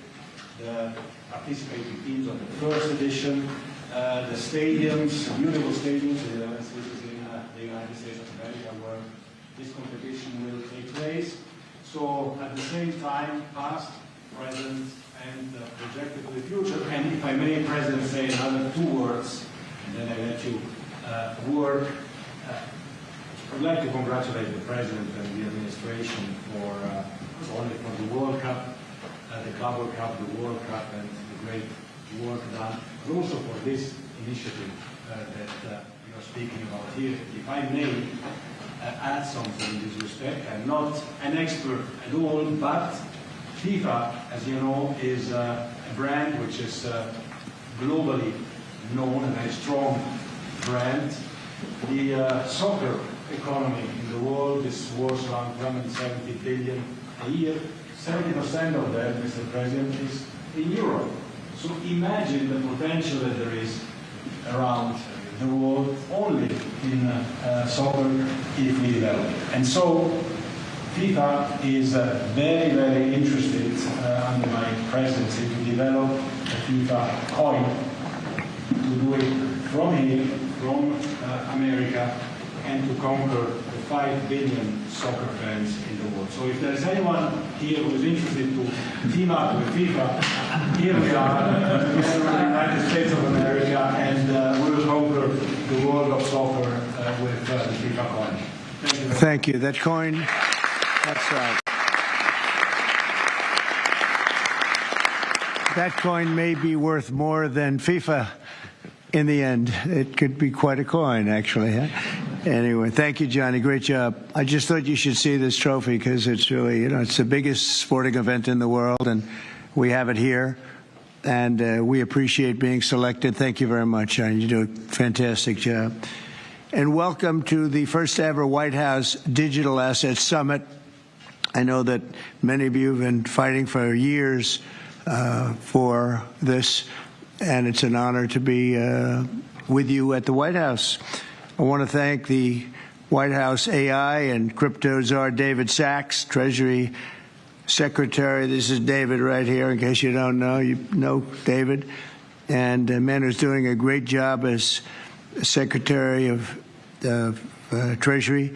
the participating teams of the first edition, the stadiums, beautiful stadiums in the United States of America where this competition will take place. So at the same time, past, present, and projected to the future. And if I may, President, say another 2 words, and then I let you work. I'd like to congratulate the President and the administration for not only for the World Cup, the Club World Cup, the World Cup, and the great work done, but also for this initiative that you're speaking about here. If I may add something in this respect, I'm not an expert at all, but FIFA, as you know, is a brand which is globally known, a very strong brand. The soccer economy in the world is worth around 170 billion a year. 70% of that, Mr. President, is in Europe. So imagine the potential that there is around the world only in soccer if we develop it. And so FIFA is very, very interested under my presidency to develop a FIFA coin, to do it from here, from America, and to conquer the 5 billion soccer fans in the world. So if there's anyone here who is interested to team up with FIFA, here we are, together with the United States of America, and we will conquer the world of soccer with the FIFA coin. Thank you. Thank you. That coin, that's right. That coin may be worth more than FIFA in the end. It could be quite a coin, actually. Huh? Anyway, thank you, Johnny. Great job. I just thought you should see this trophy because it's really, it's the biggest sporting event in the world, and we have it here. And we appreciate being selected. Thank you very much, Johnny. You do a fantastic job. And welcome to the first ever White House Digital Assets Summit. I know that many of you have been fighting for years for this, and it's an honor to be with you at the White House. I want to thank the White House AI and crypto czar David Sachs, Treasury Secretary. This is David right here, in case you don't know. You know David. And a man who's doing a great job as Secretary of Treasury.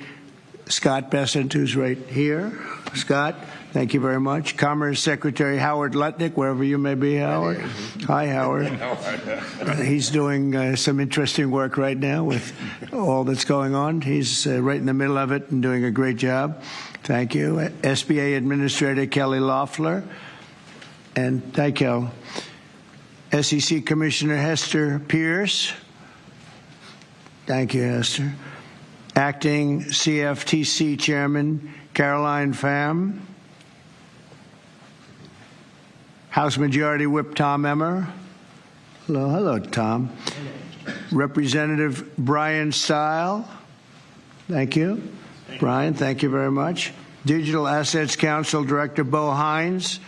Scott Bessent, who's right here. Scott, thank you very much. Commerce Secretary Howard Lutnick, wherever you may be, Howard. Hi, Howard. He's doing some interesting work right now with all that's going on. He's right in the middle of it and doing a great job. Thank you. SBA Administrator Kelly Loeffler. And thank you. SEC Commissioner Hester Pierce. Thank you, Hester. Acting CFTC Chairman Caroline Pham. House Majority Whip Tom Emmer. Hello, Tom. Representative Brian Stile. Thank you. Brian, thank you very much. Digital Assets Council Director Bo Hines.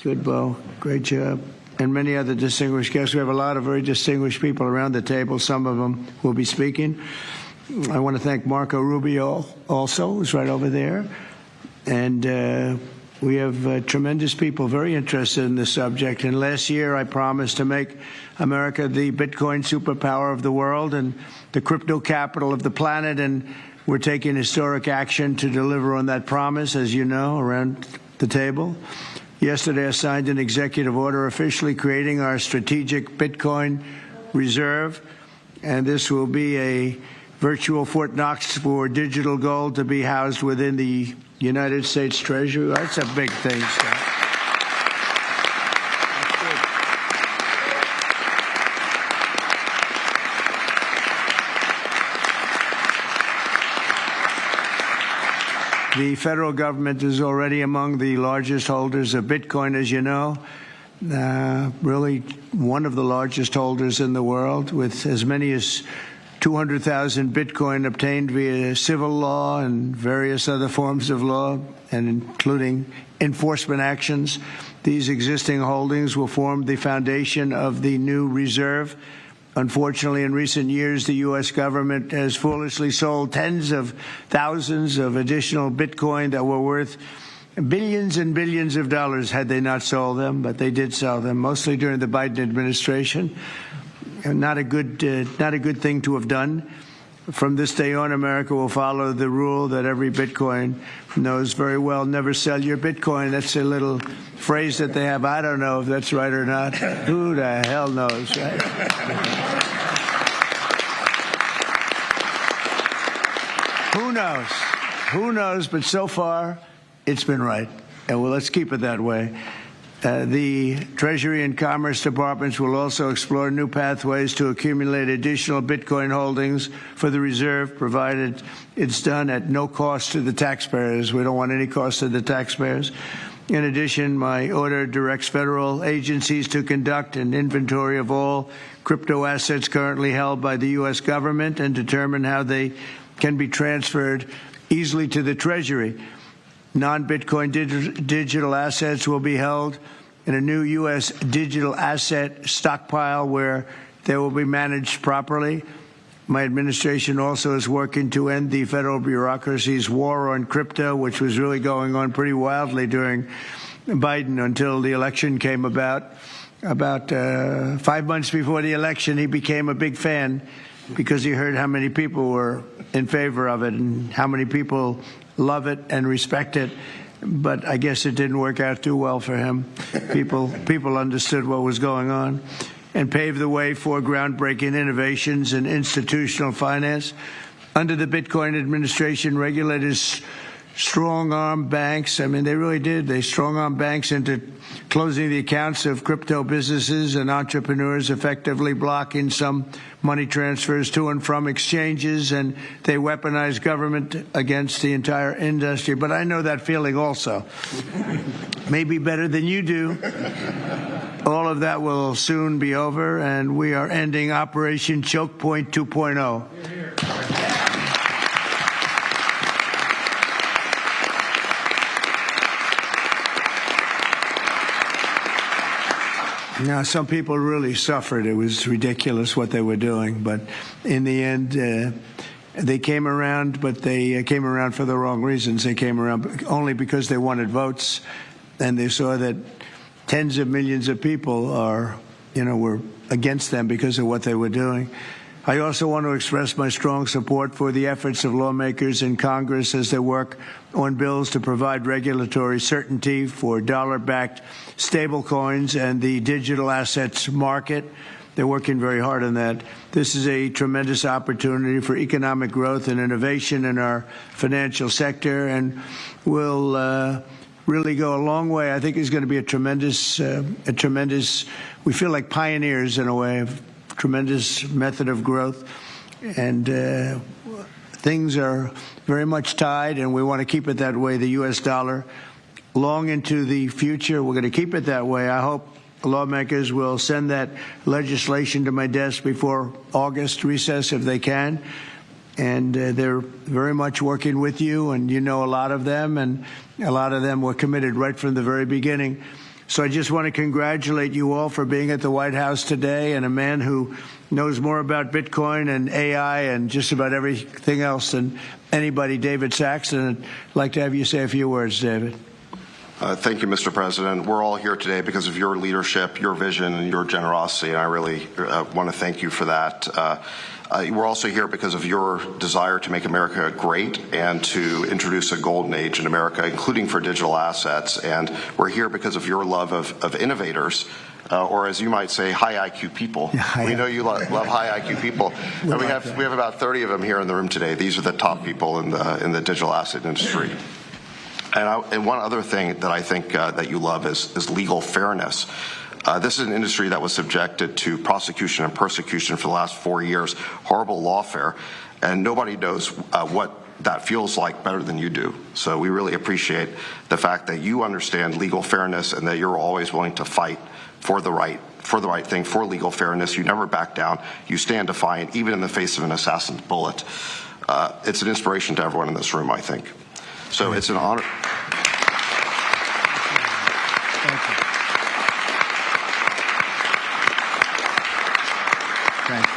Good, Bo. Great job. And many other distinguished guests. We have a lot of very distinguished people around the table. Some of them will be speaking. I want to thank Marco Rubio also, who's right over there. And we have tremendous people very interested in this subject. And last year I promised to make America the Bitcoin superpower of the world and the crypto capital of the planet. And we're taking historic action to deliver on that promise, as you know, around the table. Yesterday I signed an executive order officially creating our strategic Bitcoin reserve. And this will be a virtual Fort Knox for digital gold to be housed within the United States Treasury. That's a big thing, Scott. The federal government is already among the largest holders of Bitcoin, as you know. Really one of the largest holders in the world, with as many as 200,000 Bitcoin obtained via civil law and various other forms of law, and including enforcement actions. These existing holdings will form the foundation of the new reserve. Unfortunately, in recent years, the U.S. government has foolishly sold tens of thousands of additional Bitcoin that were worth billions and billions of dollars had they not sold them, but they did sell them, mostly during the Biden administration. Not a good thing to have done. From this day on, America will follow the rule that every Bitcoin knows very well: never sell your Bitcoin. That's a little phrase that they have. I don't know if that's right or not. Who the hell knows, right? Who knows? Who knows? But so far, it's been right. And well, let's keep it that way. The Treasury and Commerce Departments will also explore new pathways to accumulate additional Bitcoin holdings for the reserve, provided it's done at no cost to the taxpayers. We don't want any cost to the taxpayers. In addition, my order directs federal agencies to conduct an inventory of all crypto assets currently held by the U.S. government and determine how they can be transferred easily to the Treasury. Non-Bitcoin digital assets will be held in a new U.S. digital asset stockpile where they will be managed properly. My administration also is working to end the federal bureaucracy's war on crypto, which was really going on pretty wildly during Biden until the election came about. About 5 months before the election, he became a big fan because he heard how many people were in favor of it and how many people love it and respect it. But I guess it didn't work out too well for him. People understood what was going on and paved the way for groundbreaking innovations in institutional finance. Under the Bitcoin administration, regulators strong-armed banks. I mean, they really did. They strong-armed banks into closing the accounts of crypto businesses and entrepreneurs, effectively blocking some money transfers to and from exchanges, and they weaponized government against the entire industry. But I know that feeling also. Maybe better than you do. All of that will soon be over, and we are ending Operation Choke Point 2.0. Now, some people really suffered. It was ridiculous what they were doing. But in the end, they came around, but they came around for the wrong reasons. They came around only because they wanted votes, and they saw that tens of millions of people were against them because of what they were doing. I also want to express my strong support for the efforts of lawmakers in Congress as they work on bills to provide regulatory certainty for dollar-backed stablecoins and the digital assets market. They're working very hard on that. This is a tremendous opportunity for economic growth and innovation in our financial sector, and will really go a long way. I think it's going to be a tremendous, we feel like pioneers in a way, of tremendous method of growth. And things are very much tied, and we want to keep it that way, the U.S. dollar, long into the future. We're going to keep it that way. I hope lawmakers will send that legislation to my desk before August recess if they can. And they're very much working with you, and you know a lot of them, and a lot of them were committed right from the very beginning. So I just want to congratulate you all for being at the White House today, and a man who knows more about Bitcoin and AI and just about everything else than anybody, David Saxton. I'd like to have you say a few words, David. Thank you, Mr. President. We're all here today because of your leadership, your vision, and your generosity, and I really want to thank you for that. We're also here because of your desire to make America great and to introduce a golden age in America, including for digital assets. And we're here because of your love of innovators, or as you might say, high IQ people. Yeah, we know you love high IQ people. And we have about 30 of them here in the room today. These are the top people in the digital asset industry. And one other thing that I think that you love is legal fairness. This is an industry that was subjected to prosecution and persecution for the last 4 years, horrible lawfare, and nobody knows what that feels like better than you do. So we really appreciate the fact that you understand legal fairness and that you're always willing to fight for the right thing, for legal fairness. You never back down. You stand defiant, even in the face of an assassin's bullet. It's an inspiration to everyone in this room, I think. So it's an honor. Thank you. Thank you.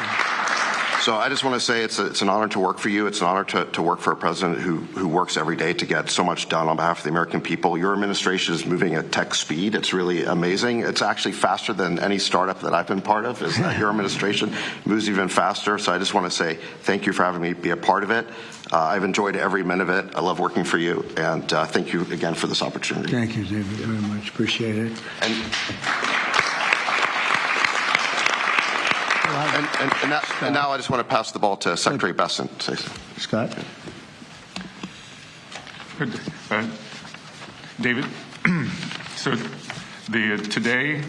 So I just want to say it's an honor to work for you. It's an honor to work for a president who works every day to get so much done on behalf of the American people. Your administration is moving at tech speed. It's really amazing. It's actually faster than any startup that I've been part of. Is that your administration moves even faster. So I just want to say thank you for having me be a part of it. I've enjoyed every minute of it. I love working for you, and thank you again for this opportunity. Thank you, David, very much. Appreciate it. And now I just want to pass the ball to Secretary Besson. Scott? David, so today,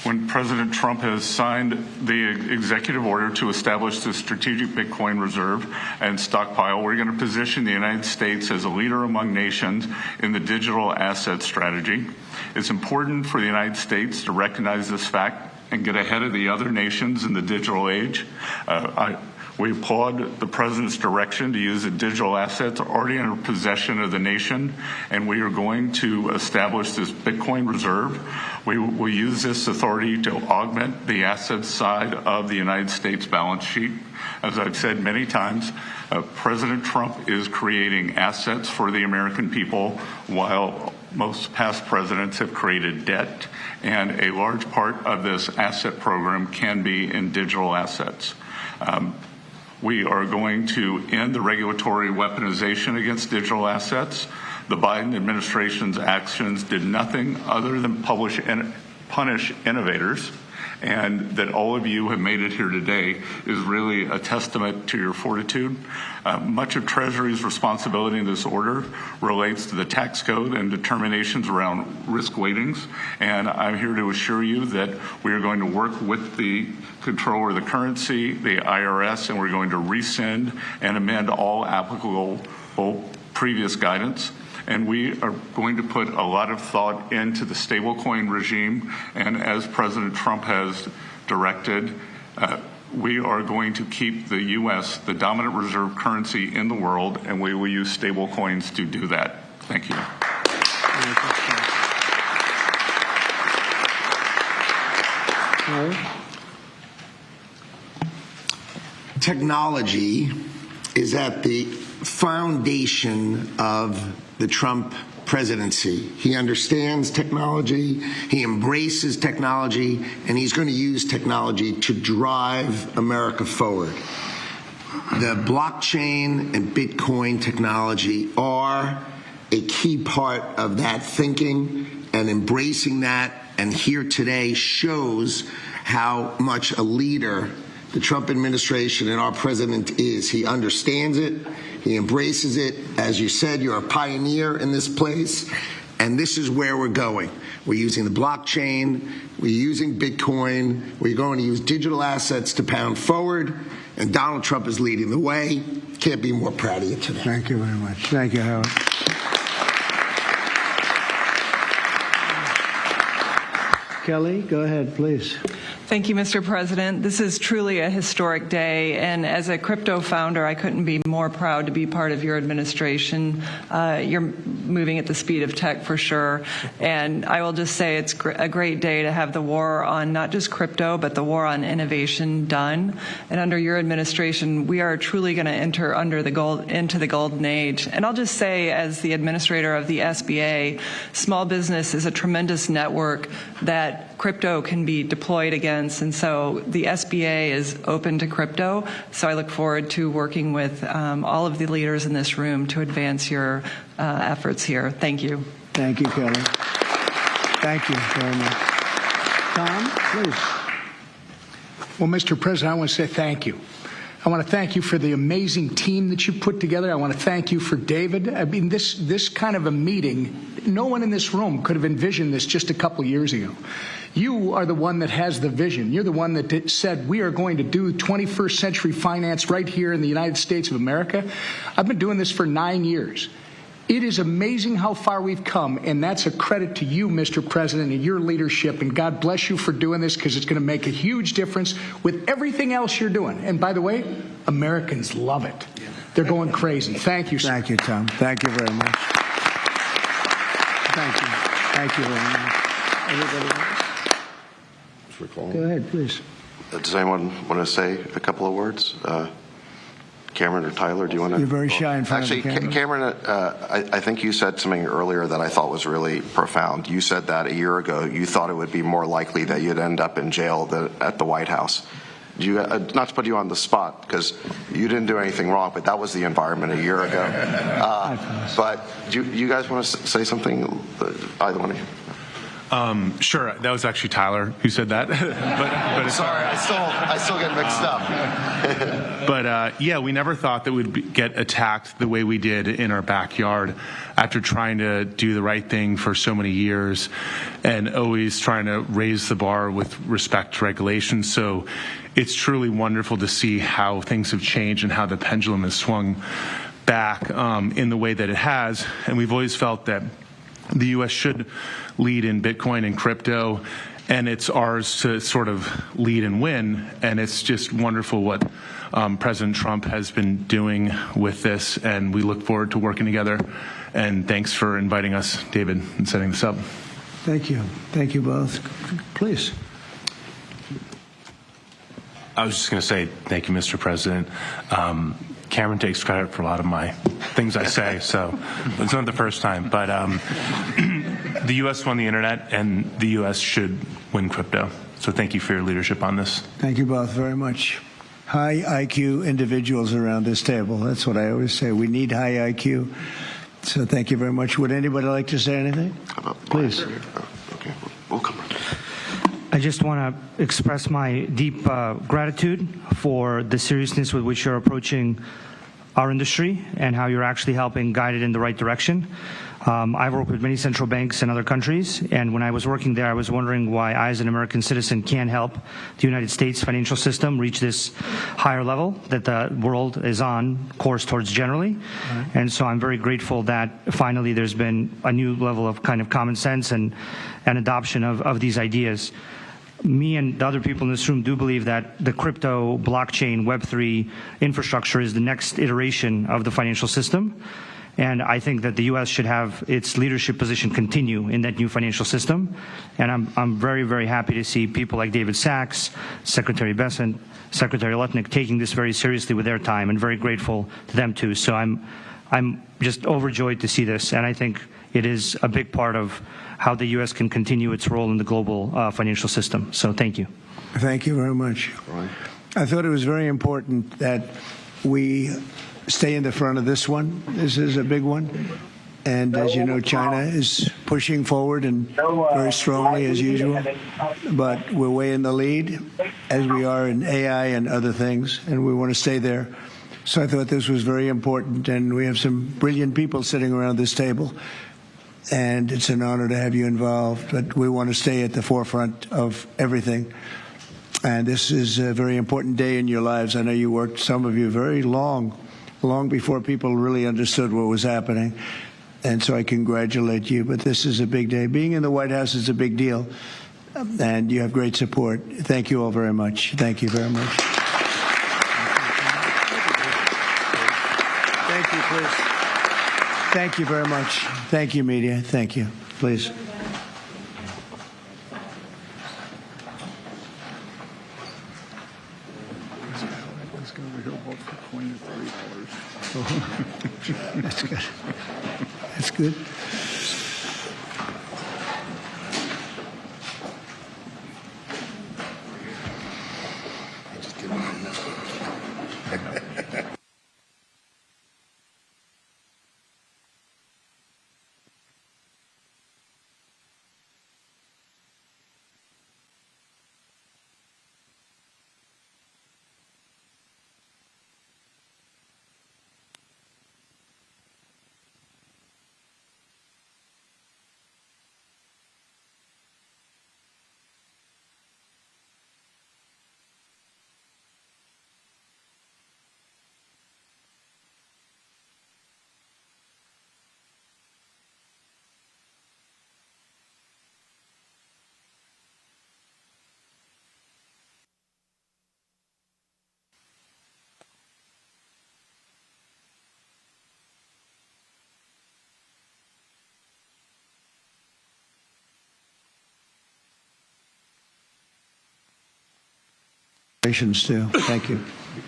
when President Trump has signed the executive order to establish the strategic Bitcoin reserve and stockpile, we're going to position the United States as a leader among nations in the digital asset strategy. It's important for the United States to recognize this fact and get ahead of the other nations in the digital age. We applaud the President's direction to use the digital assets already in possession of the nation, and we are going to establish this Bitcoin reserve. We will use this authority to augment the assets side of the United States balance sheet. As I've said many times, President Trump is creating assets for the American people, while most past presidents have created debt, and a large part of this asset program can be in digital assets. We are going to end the regulatory weaponization against digital assets. The Biden administration's actions did nothing other than punish innovators, and that all of you have made it here today is really a testament to your fortitude. Much of Treasury's responsibility in this order relates to the tax code and determinations around risk weightings, and I'm here to assure you that we are going to work with the Comptroller of the Currency, the IRS, and we're going to rescind and amend all applicable previous guidance. And we are going to put a lot of thought into the stablecoin regime, and as President Trump has directed, we are going to keep the U.S. the dominant reserve currency in the world, and we will use stablecoins to do that. Thank you. Technology is at the foundation of the Trump presidency. He understands technology, he embraces technology, and he's going to use technology to drive America forward. The blockchain and Bitcoin technology are a key part of that thinking, and embracing that, and here today shows how much a leader the Trump administration and our president is. He understands it. He embraces it. As you said, you're a pioneer in this place, and this is where we're going. We're using the blockchain. We're using Bitcoin. We're going to use digital assets to pound forward, and Donald Trump is leading the way. Can't be more proud of you today. Thank you very much. Thank you, Howard. Kelly, go ahead, please. Thank you, Mr. President. This is truly a historic day, and as a crypto founder, I couldn't be more proud to be part of your administration. You're moving at the speed of tech for sure, and I will just say it's a great day to have the war on not just crypto, but the war on innovation done. And under your administration, we are truly going to enter into the golden age. And I'll just say, as the administrator of the SBA, small business is a tremendous network that crypto can be deployed against, and so the SBA is open to crypto. So I look forward to working with all of the leaders in this room to advance your efforts here. Thank you. Thank you, Kelly. Thank you very much. Tom, please. Well, Mr. President, I want to say thank you. I want to thank you for the amazing team that you put together. I want to thank you for David. I mean, this kind of a meeting, no one in this room could have envisioned this just a couple years ago. You are the one that has the vision. You're the one that said we are going to do 21st century finance right here in the United States of America. I've been doing this for 9 years. It is amazing how far we've come, and that's a credit to you, Mr. President, and your leadership, and God bless you for doing this, because it's going to make a huge difference with everything else you're doing. And by the way, Americans love it. They're going crazy. Thank you, sir. Thank you, Tom. Thank you very much. Thank you. Thank you very much. Everybody else? Go ahead, please. Does anyone want to say a couple of words? Cameron or Tyler, do you want to? You're very shy in front of the camera. Actually, Cameron, I think you said something earlier that I thought was really profound. You said that a year ago you thought it would be more likely that you'd end up in jail than at the White House. Not to put you on the spot, because you didn't do anything wrong, but that was the environment a year ago. But do you guys want to say something, either one of you? Sure. That was actually Tyler who said that. but sorry, I still get mixed up. But yeah, we never thought that we'd get attacked the way we did in our backyard after trying to do the right thing for so many years and always trying to raise the bar with respect to regulations. So it's truly wonderful to see how things have changed and how the pendulum has swung back in the way that it has. And we've always felt that the U.S. should lead in Bitcoin and crypto, and it's ours to sort of lead and win. And it's just wonderful what President Trump has been doing with this, and we look forward to working together. And thanks for inviting us, David, and setting this up. Thank you. Thank you both. Please. I was just going to say thank you, Mr. President. Cameron takes credit for a lot of my things I say, so it's not the first time. But the U.S. won the internet, and the U.S. should win crypto. So thank you for your leadership on this. Thank you both very much. High IQ individuals around this table. That's what I always say. We need high IQ. So thank you very much. Would anybody like to say anything? Please. Okay, we'll come. I just want to express my deep gratitude for the seriousness with which you're approaching our industry and how you're actually helping guide it in the right direction. I've worked with many central banks in other countries, and when I was working there, I was wondering why I, as an American citizen, can't help the United States financial system reach this higher level that the world is on course towards generally. Right. And so I'm very grateful that finally there's been a new level of kind of common sense and adoption of these ideas. Me and the other people in this room do believe that the crypto, blockchain, Web3 infrastructure is the next iteration of the financial system. And I think that the U.S. should have its leadership position continue in that new financial system. And I'm very, very happy to see people like David Sachs, Secretary Bessent, Secretary Lutnick taking this very seriously with their time, and very grateful to them too. So I'm just overjoyed to see this, and I think it is a big part of how the U.S. can continue its role in the global financial system. So thank you. Thank you very much. I thought it was very important that we stay in the front of this one. This is a big one. And as you know, China is pushing forward and very strongly as usual. But we're way in the lead, as we are in AI and other things, and we want to stay there. So I thought this was very important, and we have some brilliant people sitting around this table. And it's an honor to have you involved, but we want to stay at the forefront of everything. And this is a very important day in your lives. I know you worked, some of you, very long before people really understood what was happening. And so I congratulate you. But this is a big day. Being in the White House is a big deal. And you have great support. Thank you all very much. Thank you very much. Thank you, please. Thank you very much. Thank you, media. Thank you. Please. That's good. That's good. Too. Thank you.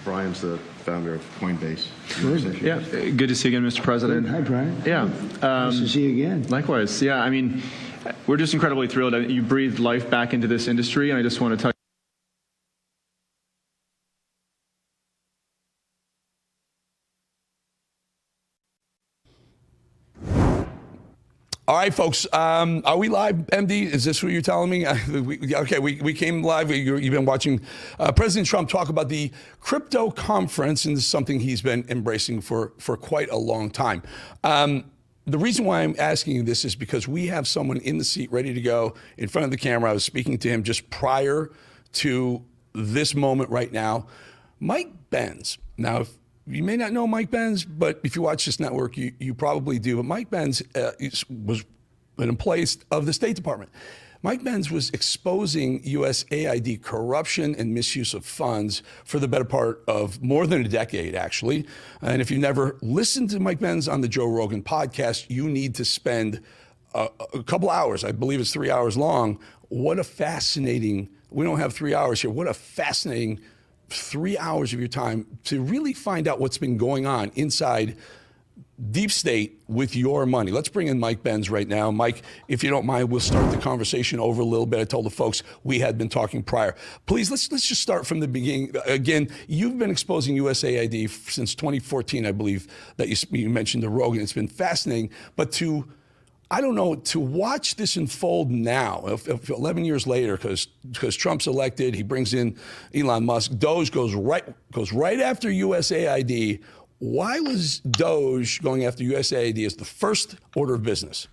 Brian's the founder of Coinbase. Good. Yeah, good to see you again, Mr. President. Hi, Brian. Yeah. Nice to see you again. Likewise. Yeah, I mean, we're just incredibly thrilled. You breathed life back into this industry, and I just want to tell you. All right, folks. Are we live, MD? Is this what you're telling me? We came live. You've been watching President Trump talk about the crypto conference, and this is something he's been embracing for quite a long time. The reason why I'm asking you this is because we have someone in the seat ready to go in front of the camera. I was speaking to him just prior to this moment right now. Mike Benz. Now, you may not know Mike Benz, but if you watch this network, you probably do. But Mike Benz was an employee of the State Department. Mike Benz was exposing USAID corruption and misuse of funds for the better part of more than a decade, actually. And if you've never listened to Mike Benz on the Joe Rogan podcast, you need to spend a couple hours. I believe it's 3 hours long. What a fascinating, we don't have 3 hours here. What a fascinating 3 hours of your time to really find out what's been going on inside deep state with your money. Let's bring in Mike Benz right now. Mike, if you don't mind, we'll start the conversation over a little bit. I told the folks we had been talking prior. Please, let's just start from the beginning. Again, you've been exposing USAID since 2014, I believe, that you mentioned to Rogan. It's been fascinating. But to I don't know, to watch this unfold now, if 11 years later, because Trump's elected, he brings in Elon Musk, Doge goes right after USAID. Why was Doge going after USAID as the first order of business?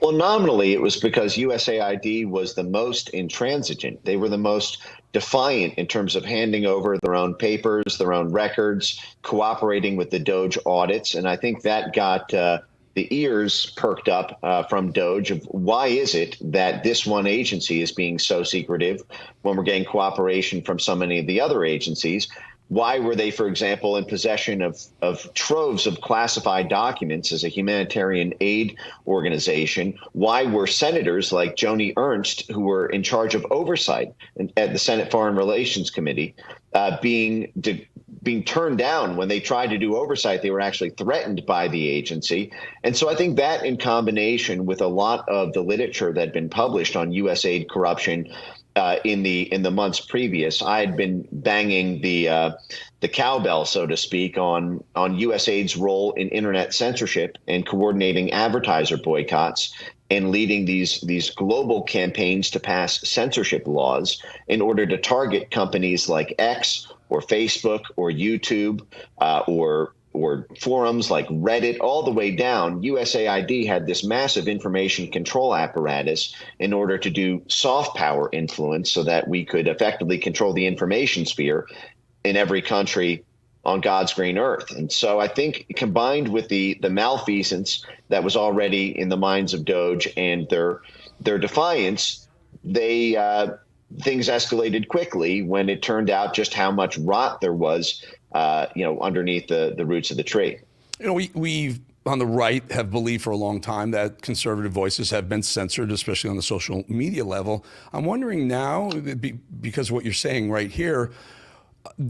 Well, nominally, it was because USAID was the most intransigent. They were the most defiant in terms of handing over their own papers, their own records, cooperating with the Doge audits. And I think that got the ears perked up from Doge of why is it that this one agency is being so secretive when we're getting cooperation from so many of the other agencies? Why were they, for example, in possession of troves of classified documents as a humanitarian aid organization? Why were senators like Joni Ernst, who were in charge of oversight at the Senate Foreign Relations Committee, being turned down when they tried to do oversight? They were actually threatened by the agency. And so I think that, in combination with a lot of the literature that had been published on USAID corruption in the months previous, I had been banging the cowbell, so to speak, on USAID's role in internet censorship and coordinating advertiser boycotts and leading these global campaigns to pass censorship laws in order to target companies like X or Facebook or YouTube or forums like Reddit, all the way down. USAID had this massive information control apparatus in order to do soft power influence so that we could effectively control the information sphere in every country on God's green earth. And so I think, combined with the malfeasance that was already in the minds of Doge and their defiance, things escalated quickly when it turned out just how much rot there was underneath the roots of the tree. We on the right have believed for a long time that conservative voices have been censored, especially on the social media level. I'm wondering now, because of what you're saying right here,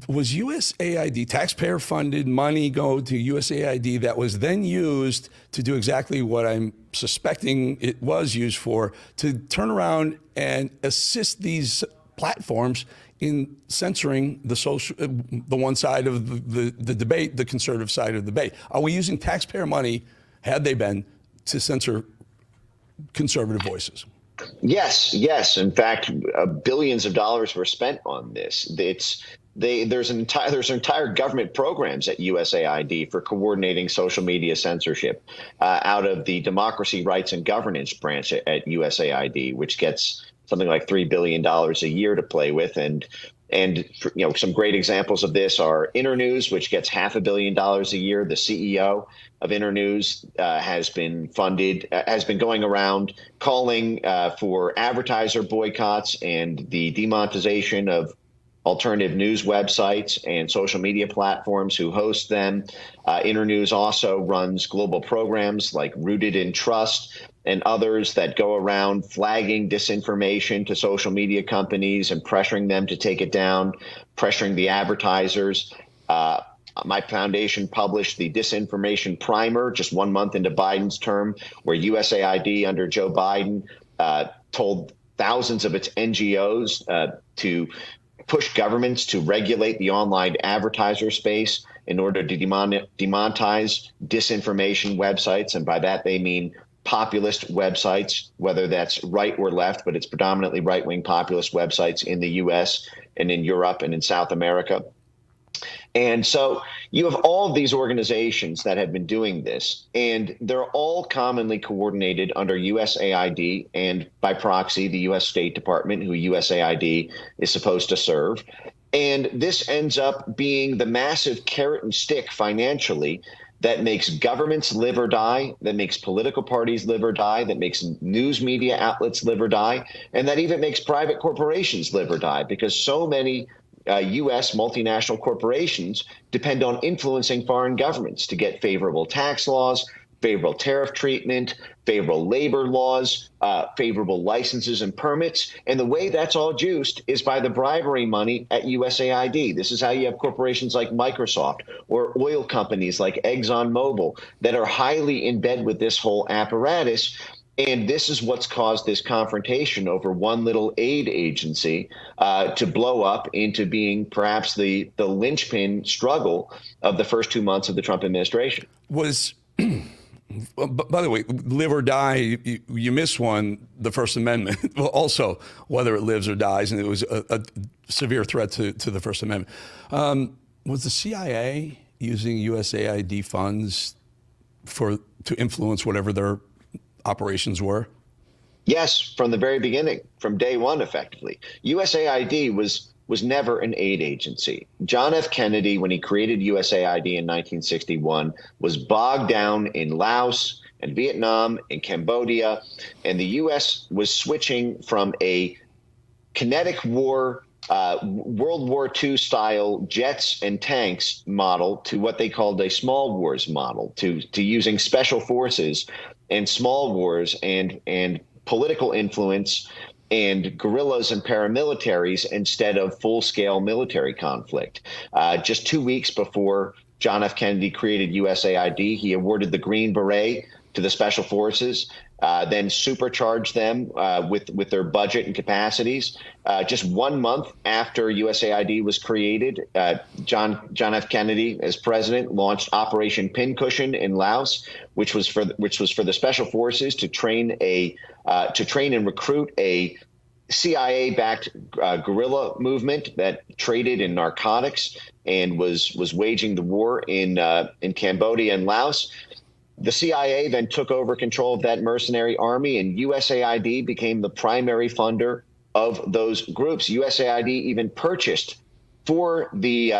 was USAID, taxpayer-funded money go to USAID that was then used to do exactly what I'm suspecting it was used for, to turn around and assist these platforms in censoring the one side of the debate, the conservative side of the debate? Are we using taxpayer money, had they been, to censor conservative voices? Yes. In fact, billions of dollars were spent on this. There's entire government programs at USAID for coordinating social media censorship out of the Democracy, Rights, and Governance branch at USAID, which gets something like $3 billion a year to play with. And some great examples of this are Internews, which gets $500 million a year. The CEO of Internews has been going around calling for advertiser boycotts and the demonetization of alternative news websites and social media platforms who host them. Internews also runs global programs like Rooted in Trust and others that go around flagging disinformation to social media companies and pressuring them to take it down, pressuring the advertisers. My foundation published the Disinformation Primer just 1 month into Biden's term, where USAID under Joe Biden told thousands of its NGOs to push governments to regulate the online advertiser space in order to demonetize disinformation websites. And by that, they mean populist websites, whether that's right or left, but it's predominantly right-wing populist websites in the U.S. and in Europe and in South America. And so you have all of these organizations that have been doing this, and they're all commonly coordinated under USAID and, by proxy, the U.S. State Department, who USAID is supposed to serve. And this ends up being the massive carrot and stick financially that makes governments live or die, that makes political parties live or die, that makes news media outlets live or die, and that even makes private corporations live or die, because so many U.S. multinational corporations depend on influencing foreign governments to get favorable tax laws, favorable tariff treatment, favorable labor laws, favorable licenses and permits. And the way that's all juiced is by the bribery money at USAID. This is how you have corporations like Microsoft or oil companies like ExxonMobil that are highly in bed with this whole apparatus. And this is what's caused this confrontation over one little aid agency to blow up into being perhaps the linchpin struggle of the first 2 months of the Trump administration. By the way, live or die, you miss one, the First Amendment. Well, also, whether it lives or dies, and it was a severe threat to the First Amendment. Was the CIA using USAID funds to influence whatever their operations were? Yes, from the very beginning, from day one, effectively. USAID was never an aid agency. John F. Kennedy, when he created USAID in 1961, was bogged down in Laos and Vietnam and Cambodia, and the U.S. was switching from a kinetic war, World War II style jets and tanks model to what they called a small wars model, to using special forces and small wars and political influence and guerrillas and paramilitaries instead of full-scale military conflict. Just 2 weeks before John F. Kennedy created USAID, he awarded the Green Beret to the special forces, then supercharged them with their budget and capacities. Just 1 month after USAID was created, John F. Kennedy, as president, launched Operation Pincushion in Laos, which was for the special forces to train and recruit a CIA-backed guerrilla movement that traded in narcotics and was waging the war in Cambodia and Laos. The CIA then took over control of that mercenary army, and USAID became the primary funder of those groups. USAID even purchased for the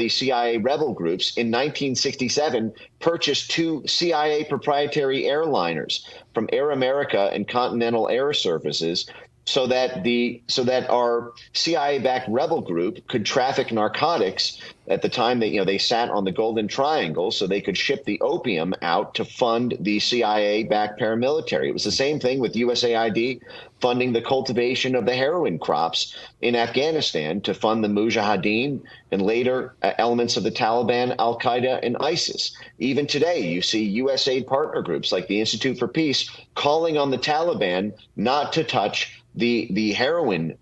CIA rebel groups in 1967, purchased 2 CIA proprietary airliners from Air America and Continental Air Services, so that our CIA-backed rebel group could traffic narcotics. At the time, they sat on the Golden Triangle, so they could ship the opium out to fund the CIA-backed paramilitary. It was the same thing with USAID funding the cultivation of the heroin crops in Afghanistan to fund the Mujahideen and later elements of the Taliban, Al-Qaeda, and ISIS. Even today, you see USAID partner groups like the Institute for Peace calling on the Taliban not to touch the heroin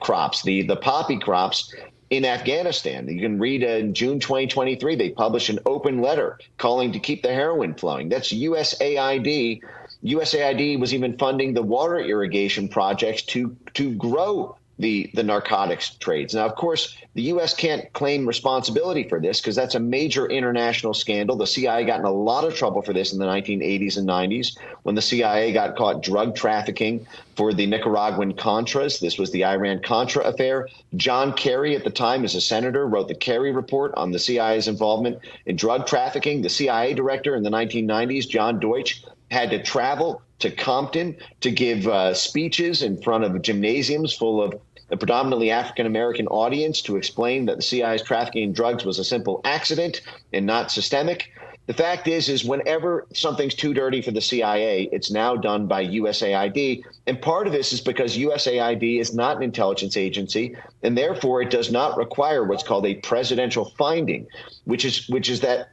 crops, the poppy crops in Afghanistan. You can read in June 2023, they published an open letter calling to keep the heroin flowing. That's USAID. USAID was even funding the water irrigation projects to grow the narcotics trades. Now, of course, the U.S. can't claim responsibility for this because that's a major international scandal. The CIA got in a lot of trouble for this in the 1980s and 90s when the CIA got caught drug trafficking for the Nicaraguan Contras. This was the Iran-Contra affair. John Kerry, at the time as a senator, wrote the Kerry Report on the CIA's involvement in drug trafficking. The CIA director in the 1990s, John Deutsch, had to travel to Compton to give speeches in front of gymnasiums full of a predominantly African-American audience to explain that the CIA's trafficking in drugs was a simple accident and not systemic. The fact is whenever something's too dirty for the CIA, it's now done by USAID. And part of this is because USAID is not an intelligence agency, and therefore it does not require what's called a presidential finding, which is that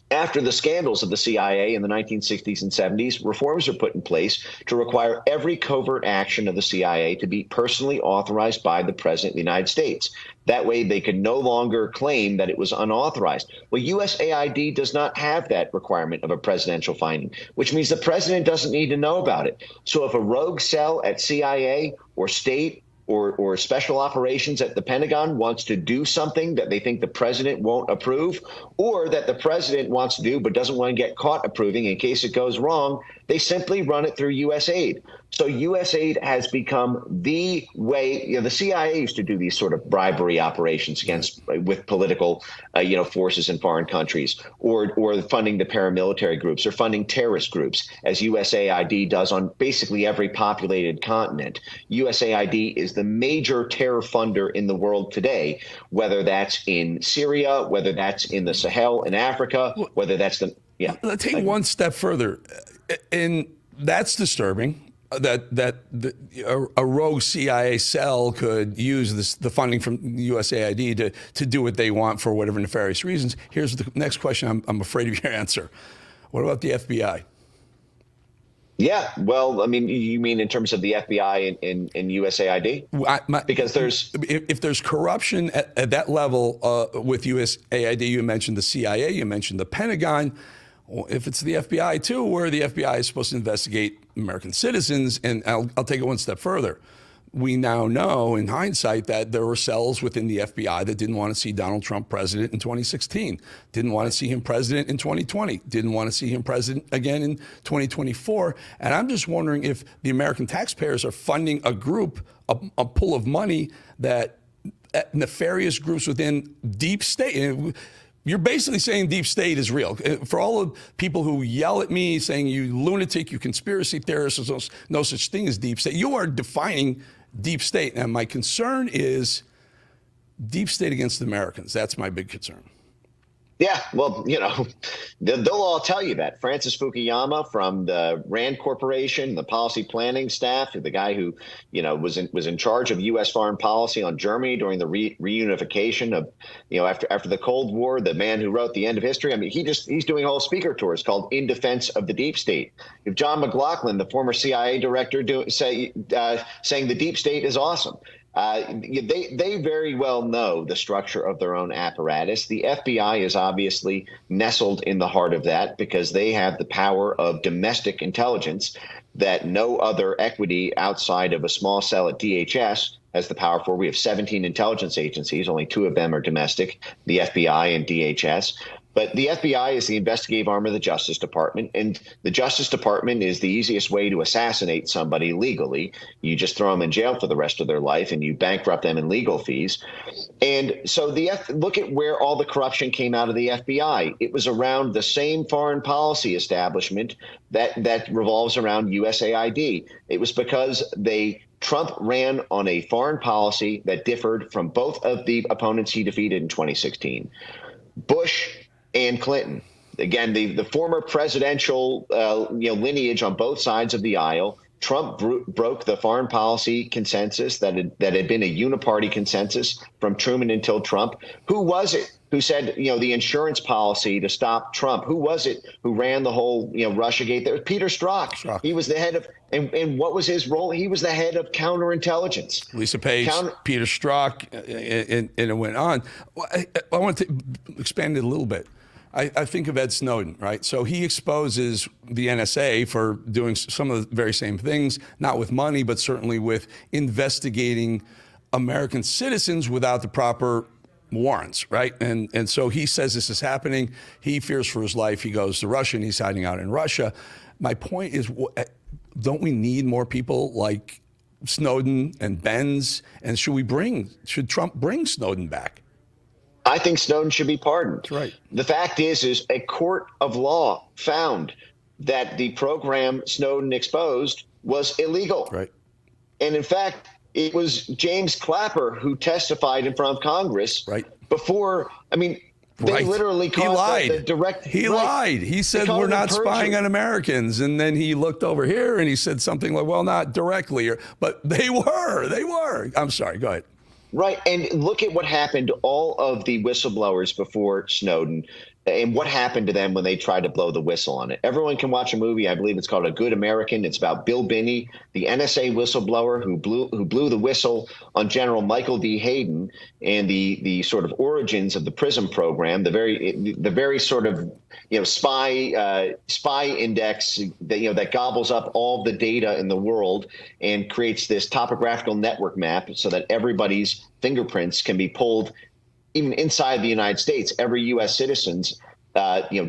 after the scandals of the CIA in the 1960s and 70s, reforms are put in place to require every covert action of the CIA to be personally authorized by the President of the United States. That way, they could no longer claim that it was unauthorized. Well, USAID does not have that requirement of a presidential finding, which means the president doesn't need to know about it. So if a rogue cell at CIA or state or special operations at the Pentagon wants to do something that they think the president won't approve, or that the president wants to do but doesn't want to get caught approving in case it goes wrong, they simply run it through USAID. So USAID has become the way. The CIA used to do these sort of bribery operations with political, forces in foreign countries, or funding the paramilitary groups or funding terrorist groups, as USAID does on basically every populated continent. USAID is the major terror funder in the world today, whether that's in Syria, whether that's in the Sahel in Africa, whether that's Let's take one step further, and that's disturbing. That a rogue CIA cell could use the funding from USAID to do what they want for whatever nefarious reasons. Here's the next question. I'm afraid of your answer. What about the FBI? Yeah, well, I mean, you mean in terms of the FBI and USAID? Because if there's corruption at that level with USAID, you mentioned the CIA, you mentioned the Pentagon. if it's the FBI too, where the FBI is supposed to investigate American citizens, and I'll take it one step further. We now know in hindsight that there were cells within the FBI that didn't want to see Donald Trump president in 2016, didn't want to see him president in 2020, didn't want to see him president again in 2024. And I'm just wondering if the American taxpayers are funding a group, a pool of money that nefarious groups within deep state. You're basically saying deep state is real. For all the people who yell at me saying you lunatic, you conspiracy theorist, there's no such thing as deep state, you are defining deep state. And my concern is deep state against Americans. That's my big concern. Yeah, well, they'll all tell you that. Francis Fukuyama from the Rand Corporation, the policy planning staff, the guy who, was in charge of U.S. foreign policy on Germany during the reunification of, after the Cold War, the man who wrote The End of History. I mean, he's doing whole speaker tours called In Defense of the Deep State. If John McLaughlin, the former CIA director, saying the deep state is awesome. They very well know the structure of their own apparatus. The FBI is obviously nestled in the heart of that because they have the power of domestic intelligence that no other equity outside of a small cell at DHS has the power for. We have 17 intelligence agencies. Only 2 of them are domestic, the FBI and DHS. But the FBI is the investigative arm of the Justice Department, and the Justice Department is the easiest way to assassinate somebody legally. You just throw them in jail for the rest of their life, and you bankrupt them in legal fees. And so look at where all the corruption came out of the FBI. It was around the same foreign policy establishment that revolves around USAID. It was because Trump ran on a foreign policy that differed from both of the opponents he defeated in 2016. Bush and Clinton, again, the former presidential lineage on both sides of the aisle. Trump broke the foreign policy consensus that had been a uniparty consensus from Truman until Trump. Who was it who said, the insurance policy to stop Trump? Who was it who ran the whole, Russiagate? There was Peter Strzok. He was the head of, and what was his role? He was the head of counterintelligence. Lisa Page, Peter Strzok, and it went on. I want to expand it a little bit. I think of Ed Snowden, right? So he exposes the NSA for doing some of the very same things, not with money, but certainly with investigating American citizens without the proper warrants, right? And so he says this is happening. He fears for his life. He goes to Russia, and he's hiding out in Russia. My point is, don't we need more people like Snowden and Benz? And should Trump bring Snowden back? I think Snowden should be pardoned. That's right. The fact is a court of law found that the program Snowden exposed was illegal. Right. And in fact, it was James Clapper who testified in front of Congress before. I mean, they literally called the direct. He lied. He said we're not spying on Americans, and then he looked over here and he said something like, "Well, not directly," but they were. They were. I'm sorry. Go ahead. Right. And look at what happened to all of the whistleblowers before Snowden and what happened to them when they tried to blow the whistle on it. Everyone can watch a movie. I believe it's called A Good American. It's about Bill Binney, the NSA whistleblower who blew the whistle on General Michael D. Hayden and the sort of origins of the PRISM program, the very sort of spy index that gobbles up all the data in the world and creates this topographical network map so that everybody's fingerprints can be pulled even inside the United States. Every U.S. citizen's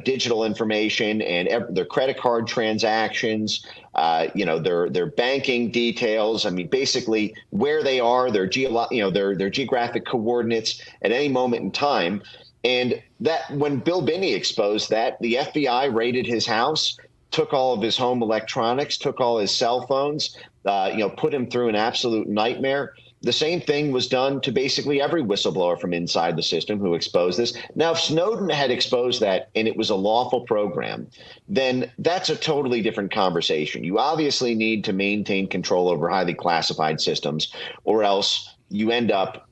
digital information and their credit card transactions, their banking details. I mean, basically where they are, their geographic coordinates at any moment in time. And that when Bill Binney exposed that, the FBI raided his house, took all of his home electronics, took all his cell phones, put him through an absolute nightmare. The same thing was done to basically every whistleblower from inside the system who exposed this. Now, if Snowden had exposed that and it was a lawful program, then that's a totally different conversation. You obviously need to maintain control over highly classified systems, or else you end up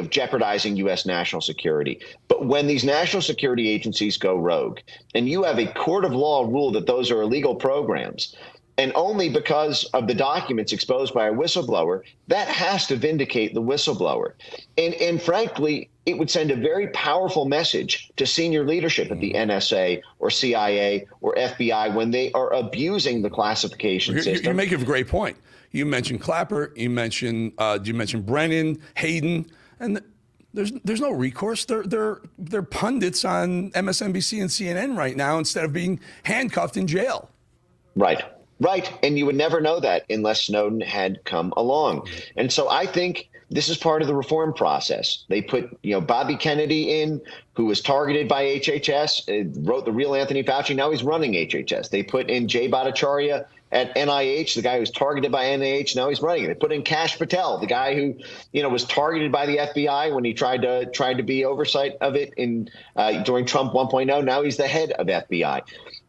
jeopardizing U.S. national security. But when these national security agencies go rogue and you have a court of law rule that those are illegal programs, and only because of the documents exposed by a whistleblower, that has to vindicate the whistleblower. And frankly, it would send a very powerful message to senior leadership at the NSA or CIA or FBI when they are abusing the classification system. You're making a great point. You mentioned Clapper, you mentioned Brennan, Hayden, and there's no recourse. They're pundits on MSNBC and CNN right now instead of being handcuffed in jail. Right. And you would never know that unless Snowden had come along. And so I think this is part of the reform process. They put, Bobby Kennedy in, who was targeted by HHS, wrote the real Anthony Fauci. Now he's running HHS. They put in Jay Bhattacharya at NIH, the guy who was targeted by NIH. Now he's running it. They put in Kash Patel, the guy who, was targeted by the FBI when he tried to be oversight of it during Trump 1.0. Now he's the head of FBI.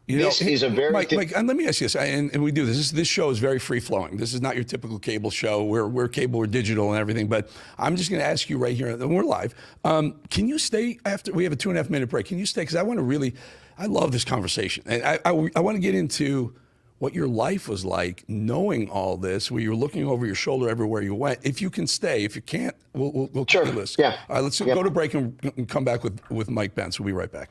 This is a very Mike, and let me ask you this, and we do this. This show is very free flowing. This is not your typical cable show. We're cable, we're digital, and everything. But I'm just going to ask you right here, and we're live. Can you stay after we have a 2.5 minute break? Can you stay? Because I love this conversation, and I want to get into what your life was like knowing all this, where you're looking over your shoulder everywhere you went. If you can stay, if you can't, we'll sure. do this. Yeah. All right, let's go to break and come back with Mike Pence. We'll be right back.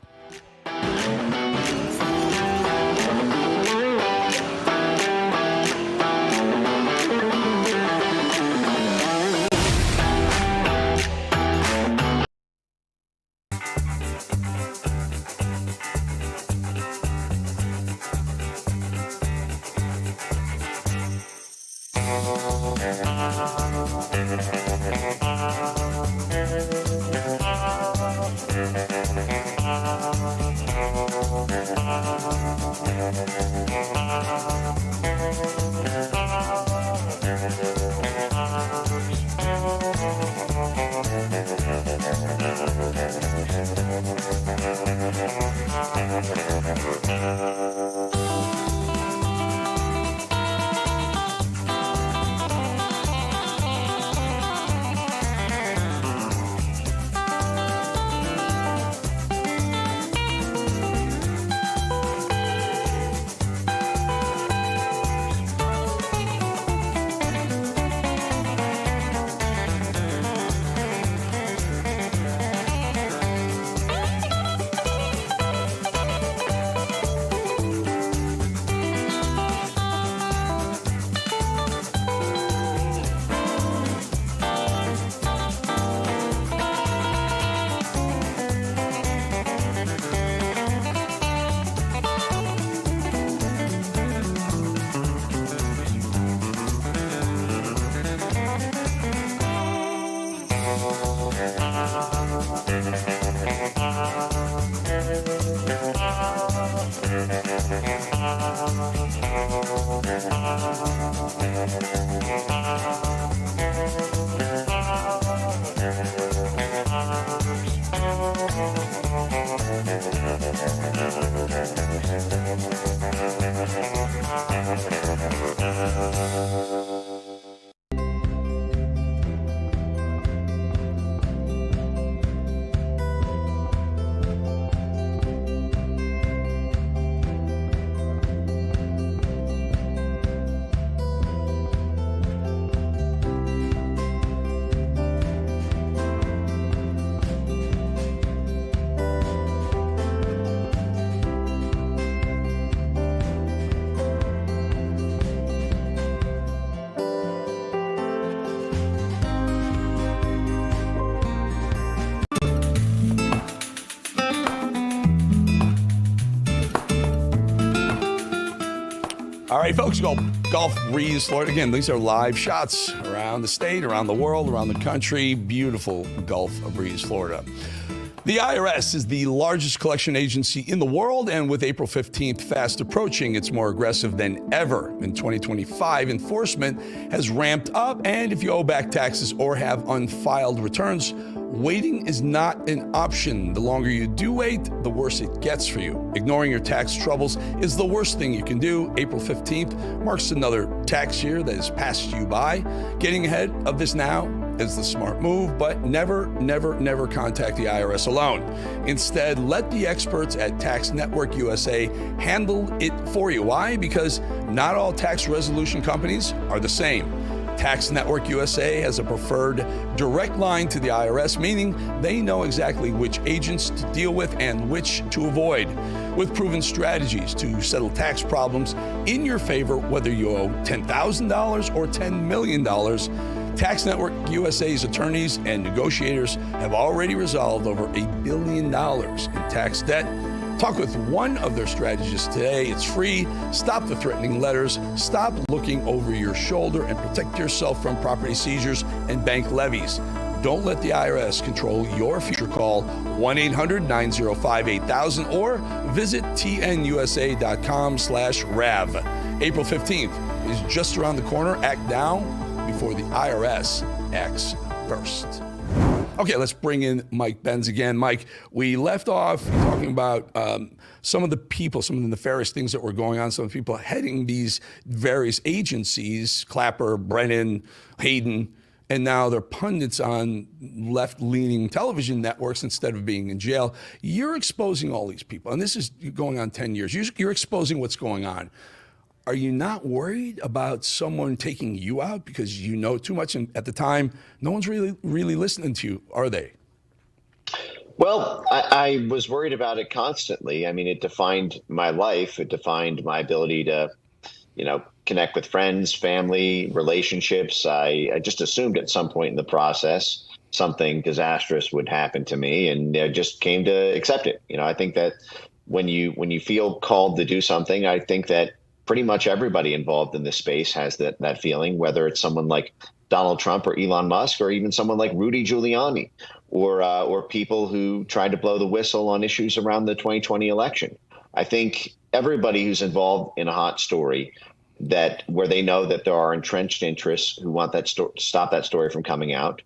All right, folks, Gulf Breeze, Florida. Again, these are live shots around the state, around the world, around the country. Beautiful Gulf Breeze, Florida. The IRS is the largest collection agency in the world, and with April 15th fast approaching, it's more aggressive than ever. In 2025, enforcement has ramped up, and if you owe back taxes or have unfiled returns, waiting is not an option. The longer you do wait, the worse it gets for you. Ignoring your tax troubles is the worst thing you can do. April 15th marks another tax year that has passed you by. Getting ahead of this now is the smart move, but never, never, never contact the IRS alone. Instead, let the experts at Tax Network USA handle it for you. Why? Because not all tax resolution companies are the same. Tax Network USA has a preferred direct line to the IRS, meaning they know exactly which agents to deal with and which to avoid, with proven strategies to settle tax problems in your favor, whether you owe $10,000 or $10 million. Tax Network USA's attorneys and negotiators have already resolved over $1 billion in tax debt. Talk with one of their strategists today. It's free. Stop the threatening letters. Stop looking over your shoulder and protect yourself from property seizures and bank levies. Don't let the IRS control your future. Call 1-800-905-8000 or visit tnusa.com/RAV. April 15th is just around the corner. Act now before the IRS acts first. Okay, let's bring in Mike Benz again. Mike, we left off talking about some of the people, some of the nefarious things that were going on, some of the people heading these various agencies, Clapper, Brennan, Hayden, and now they're pundits on left-leaning television networks instead of being in jail. You're exposing all these people, and this is going on 10 years. You're exposing what's going on. Are you not worried about someone taking you out because you know too much? And at the time, no one's really listening to you, are they? Well, I was worried about it constantly. I mean, it defined my life. It defined my ability to, connect with friends, family, relationships. I just assumed at some point in the process something disastrous would happen to me, and I just came to accept it. I think that when you feel called to do something, I think that pretty much everybody involved in this space has that feeling, whether it's someone like Donald Trump or Elon Musk, or even someone like Rudy Giuliani, or people who tried to blow the whistle on issues around the 2020 election. I think everybody who's involved in a hot story where they know that there are entrenched interests who want that stop that story from coming out,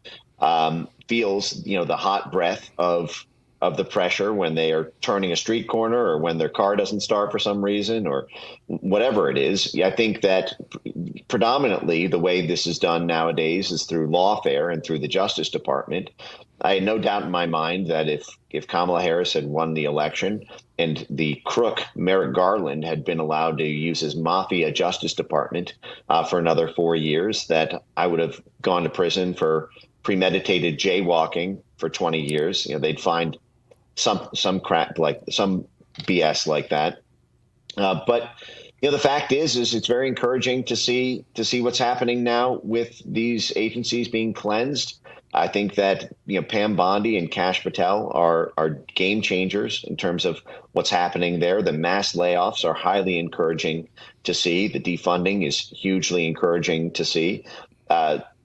feels the hot breath of the pressure when they are turning a street corner or when their car doesn't start for some reason or whatever it is. I think that predominantly the way this is done nowadays is through lawfare and through the Justice Department. I had no doubt in my mind that if Kamala Harris had won the election and the crook Merrick Garland had been allowed to use his mafia Justice Department for another 4 years, that I would have gone to prison for premeditated jaywalking for 20 years. They'd find some crap, like some BS like that. But the fact is it's very encouraging to see what's happening now with these agencies being cleansed. I think that Pam Bondi and Kash Patel are game changers in terms of what's happening there. The mass layoffs are highly encouraging to see. The defunding is hugely encouraging to see.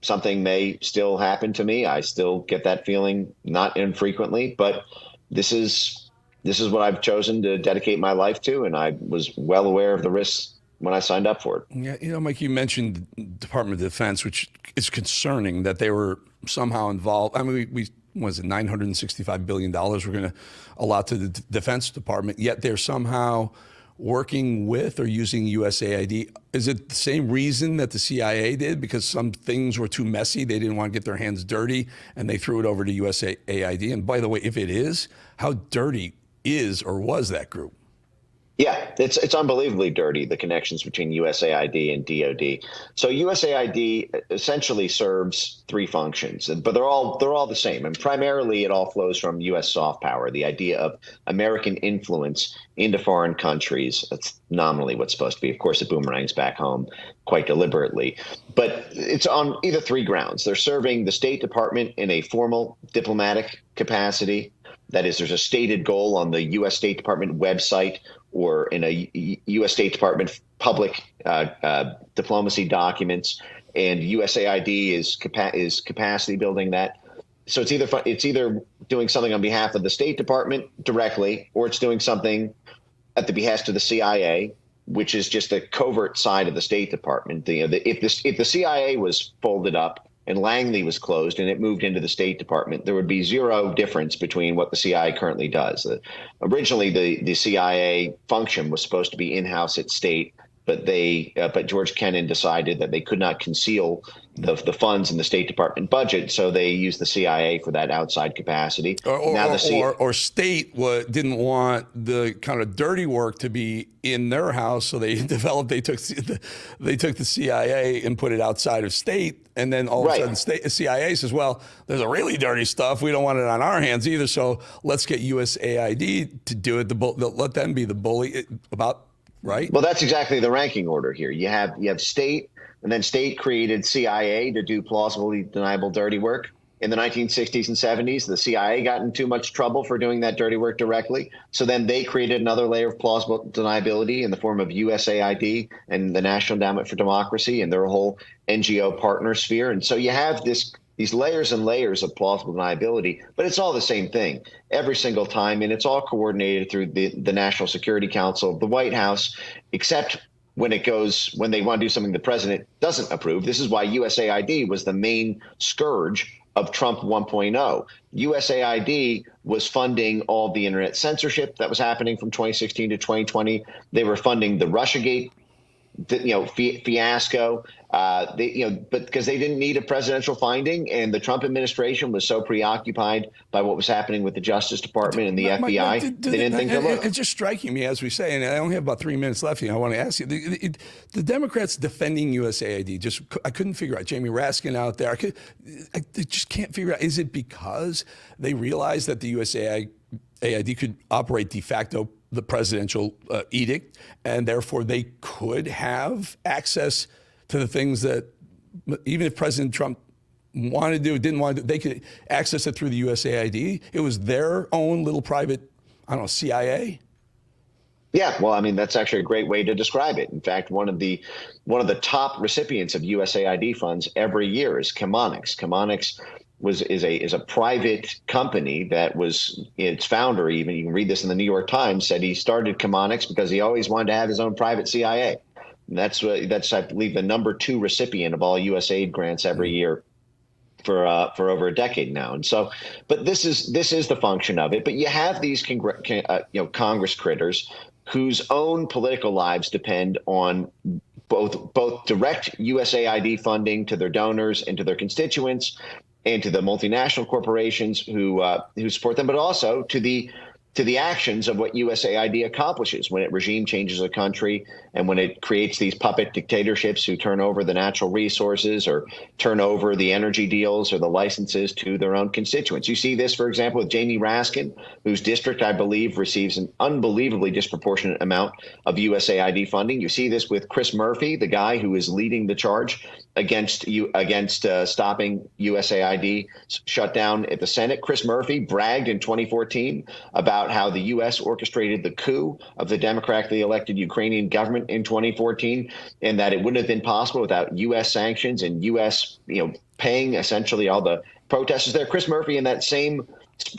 Something may still happen to me. I still get that feeling not infrequently, but this is what I've chosen to dedicate my life to, and I was well aware of the risks when I signed up for it. Yeah, Mike, you mentioned the Department of Defense, which is concerning that they were somehow involved. I mean, we was it $965 billion we're going to allot to the Defense Department, yet they're somehow working with or using USAID. Is it the same reason that the CIA did? Because some things were too messy, they didn't want to get their hands dirty, and they threw it over to USAID? And by the way, if it is, how dirty is or was that group? Yeah, it's unbelievably dirty, the connections between USAID and DOD. So USAID essentially serves three functions, but they're all the same. And primarily it all flows from U.S. soft power, the idea of American influence into foreign countries. That's nominally what's supposed to be. Of course, it boomerangs back home quite deliberately. But it's on either three grounds. They're serving the State Department in a formal diplomatic capacity. That is, there's a stated goal on the U.S. State Department website or in a U.S. State Department public diplomacy documents, and USAID is capacity building that. So it's either doing something on behalf of the State Department directly, or it's doing something at the behest of the CIA, which is just the covert side of the State Department. If the CIA was folded up and Langley was closed and it moved into the State Department, there would be zero difference between what the CIA currently does. Originally, the CIA function was supposed to be in-house at State. but George Kennan decided that they could not conceal the funds in the State Department budget, so they used the CIA for that outside capacity. Or state didn't want the kind of dirty work to be in their house, so they took the CIA and put it outside of state, and then all of a sudden the CIA says, well, there's a really dirty stuff, we don't want it on our hands either, so let's get USAID to do it. Let them be the bully about, right? Well, that's exactly the ranking order here. You have state, and then state created CIA to do plausibly deniable dirty work. In the 1960s and 70s, the CIA got in too much trouble for doing that dirty work directly. So then they created another layer of plausible deniability in the form of USAID and the National Endowment for Democracy and their whole NGO partner sphere. And so you have these layers and layers of plausible deniability, but it's all the same thing every single time. And it's all coordinated through the National Security Council, the White House, except when they want to do something the president doesn't approve. This is why USAID was the main scourge of Trump 1.0. USAID was funding all the internet censorship that was happening from 2016 to 2020. They were funding the Russiagate fiasco. But because they didn't need a presidential finding, and the Trump administration was so preoccupied by what was happening with the Justice Department and the FBI, they didn't think to look. It's just striking me, as we say, and I only have about 3 minutes left here. I want to ask you: the Democrats defending USAID, I couldn't figure out. Jamie Raskin out there, I just can't figure out. Is it because they realize that the USAID could operate de facto the presidential edict, and therefore they could have access to the things that, even if President Trump wanted to do, didn't want to do, they could access it through the USAID? It was their own little private, CIA? Yeah, well, I mean, that's actually a great way to describe it. In fact, one of the top recipients of USAID funds every year is Chemonics. Chemonics is a private company that was its founder. Even you can read this in the New York Times, said he started Chemonics because he always wanted to have his own private CIA. And that's I believe the number 2 recipient of all USAID grants every year for over a decade now. And so, but this is the function of it. But you have these Congress critters whose own political lives depend on both direct USAID funding to their donors and to their constituents, and to the multinational corporations who support them, but also to the actions of what USAID accomplishes when it regime changes a country and when it creates these puppet dictatorships who turn over the natural resources or turn over the energy deals or the licenses to their own constituents. You see this, for example, with Jamie Raskin, whose district, I believe, receives an unbelievably disproportionate amount of USAID funding. You see this with Chris Murphy, the guy who is leading the charge against stopping USAID shutdown at the Senate. Chris Murphy bragged in 2014 about how the U.S. orchestrated the coup of the democratically elected Ukrainian government in 2014, and that it wouldn't have been possible without U.S. sanctions and U.S. paying essentially all the protesters there. Chris Murphy, in that same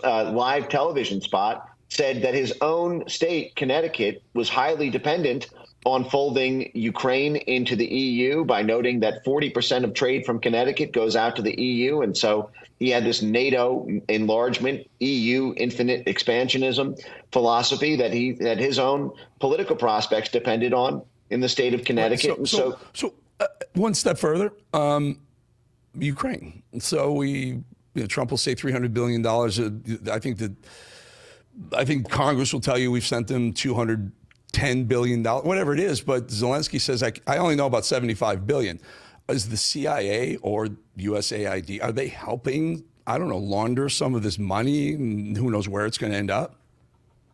live television spot, said that his own state, Connecticut, was highly dependent on folding Ukraine into the EU by noting that 40% of trade from Connecticut goes out to the EU. And so he had this NATO enlargement, EU infinite expansionism philosophy that his own political prospects depended on in the state of Connecticut. So one step further, Ukraine. So Trump will say $300 billion. I think Congress will tell you we've sent them $210 billion, whatever it is. But Zelensky says, I only know about $75 billion. Is the CIA or USAID, are they helping, launder some of this money? And who knows where it's going to end up?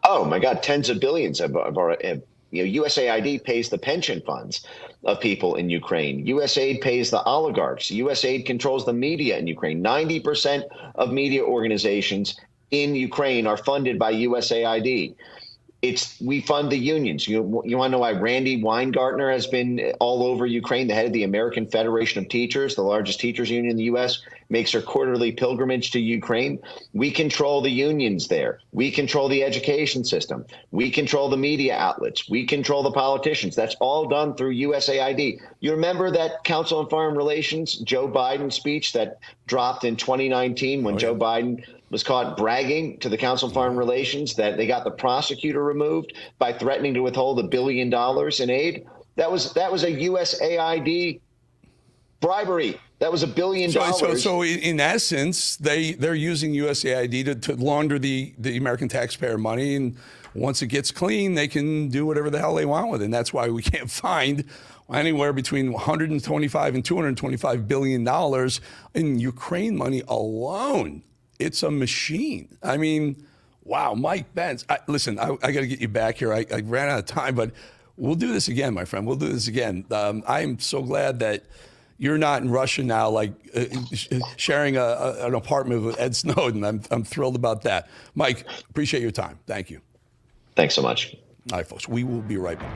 Oh, my God, tens of billions have USAID pays the pension funds of people in Ukraine. USAID pays the oligarchs. USAID controls the media in Ukraine. 90% of media organizations in Ukraine are funded by USAID. We fund the unions. You want to know why Randy Weingartner has been all over Ukraine, the head of the American Federation of Teachers, the largest teachers union in the U.S., makes her quarterly pilgrimage to Ukraine? We control the unions there. We control the education system. We control the media outlets. We control the politicians. That's all done through USAID. You remember that Council on Foreign Relations, Joe Biden speech that dropped in 2019 when Joe Biden was caught bragging to the Council on Foreign Relations that they got the prosecutor removed by threatening to withhold $1 billion in aid? That was a USAID bribery. That was $1 billion. So in essence, they're using USAID to launder the American taxpayer money, and once it gets clean, they can do whatever the hell they want with it. And that's why we can't find anywhere between 125 and 225 billion dollars in Ukraine money alone. It's a machine. I mean, wow, Mike Pence. Listen, I got to get you back here. I ran out of time, but we'll do this again, my friend. We'll do this again. I am so glad that you're not in Russia now, like sharing an apartment with Ed Snowden. I'm thrilled about that. Mike, appreciate your time. Thank you. Thanks so much. All right, folks, we will be right back.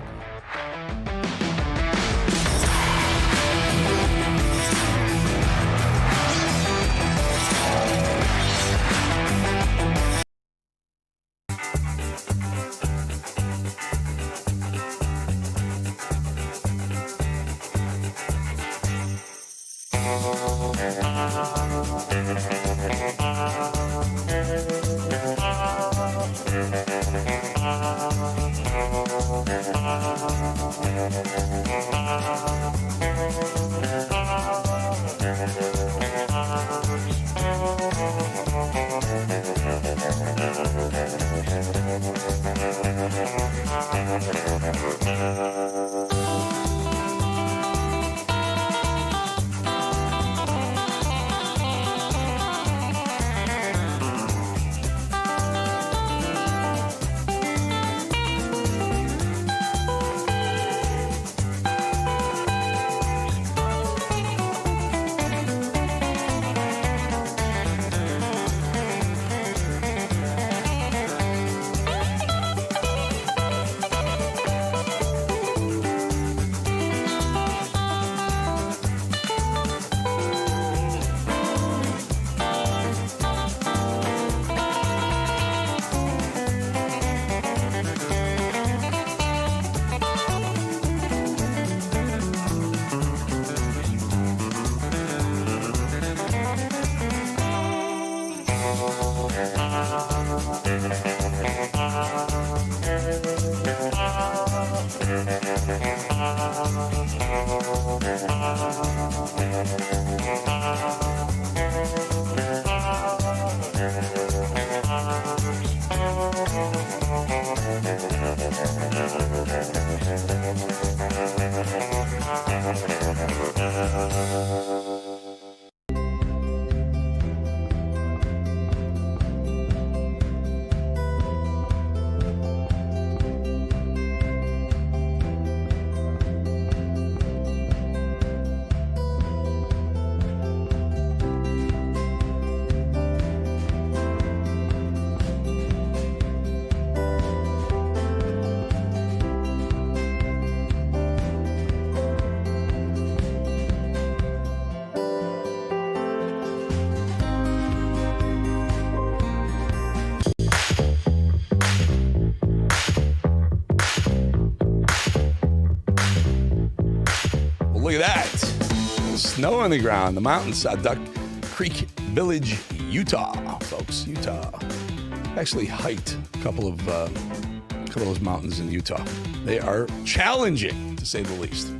Look at that. Snow on the ground, the mountainside, Duck Creek Village, Utah, folks, Utah. Actually hiked a couple of those mountains in Utah. They are challenging, to say the least.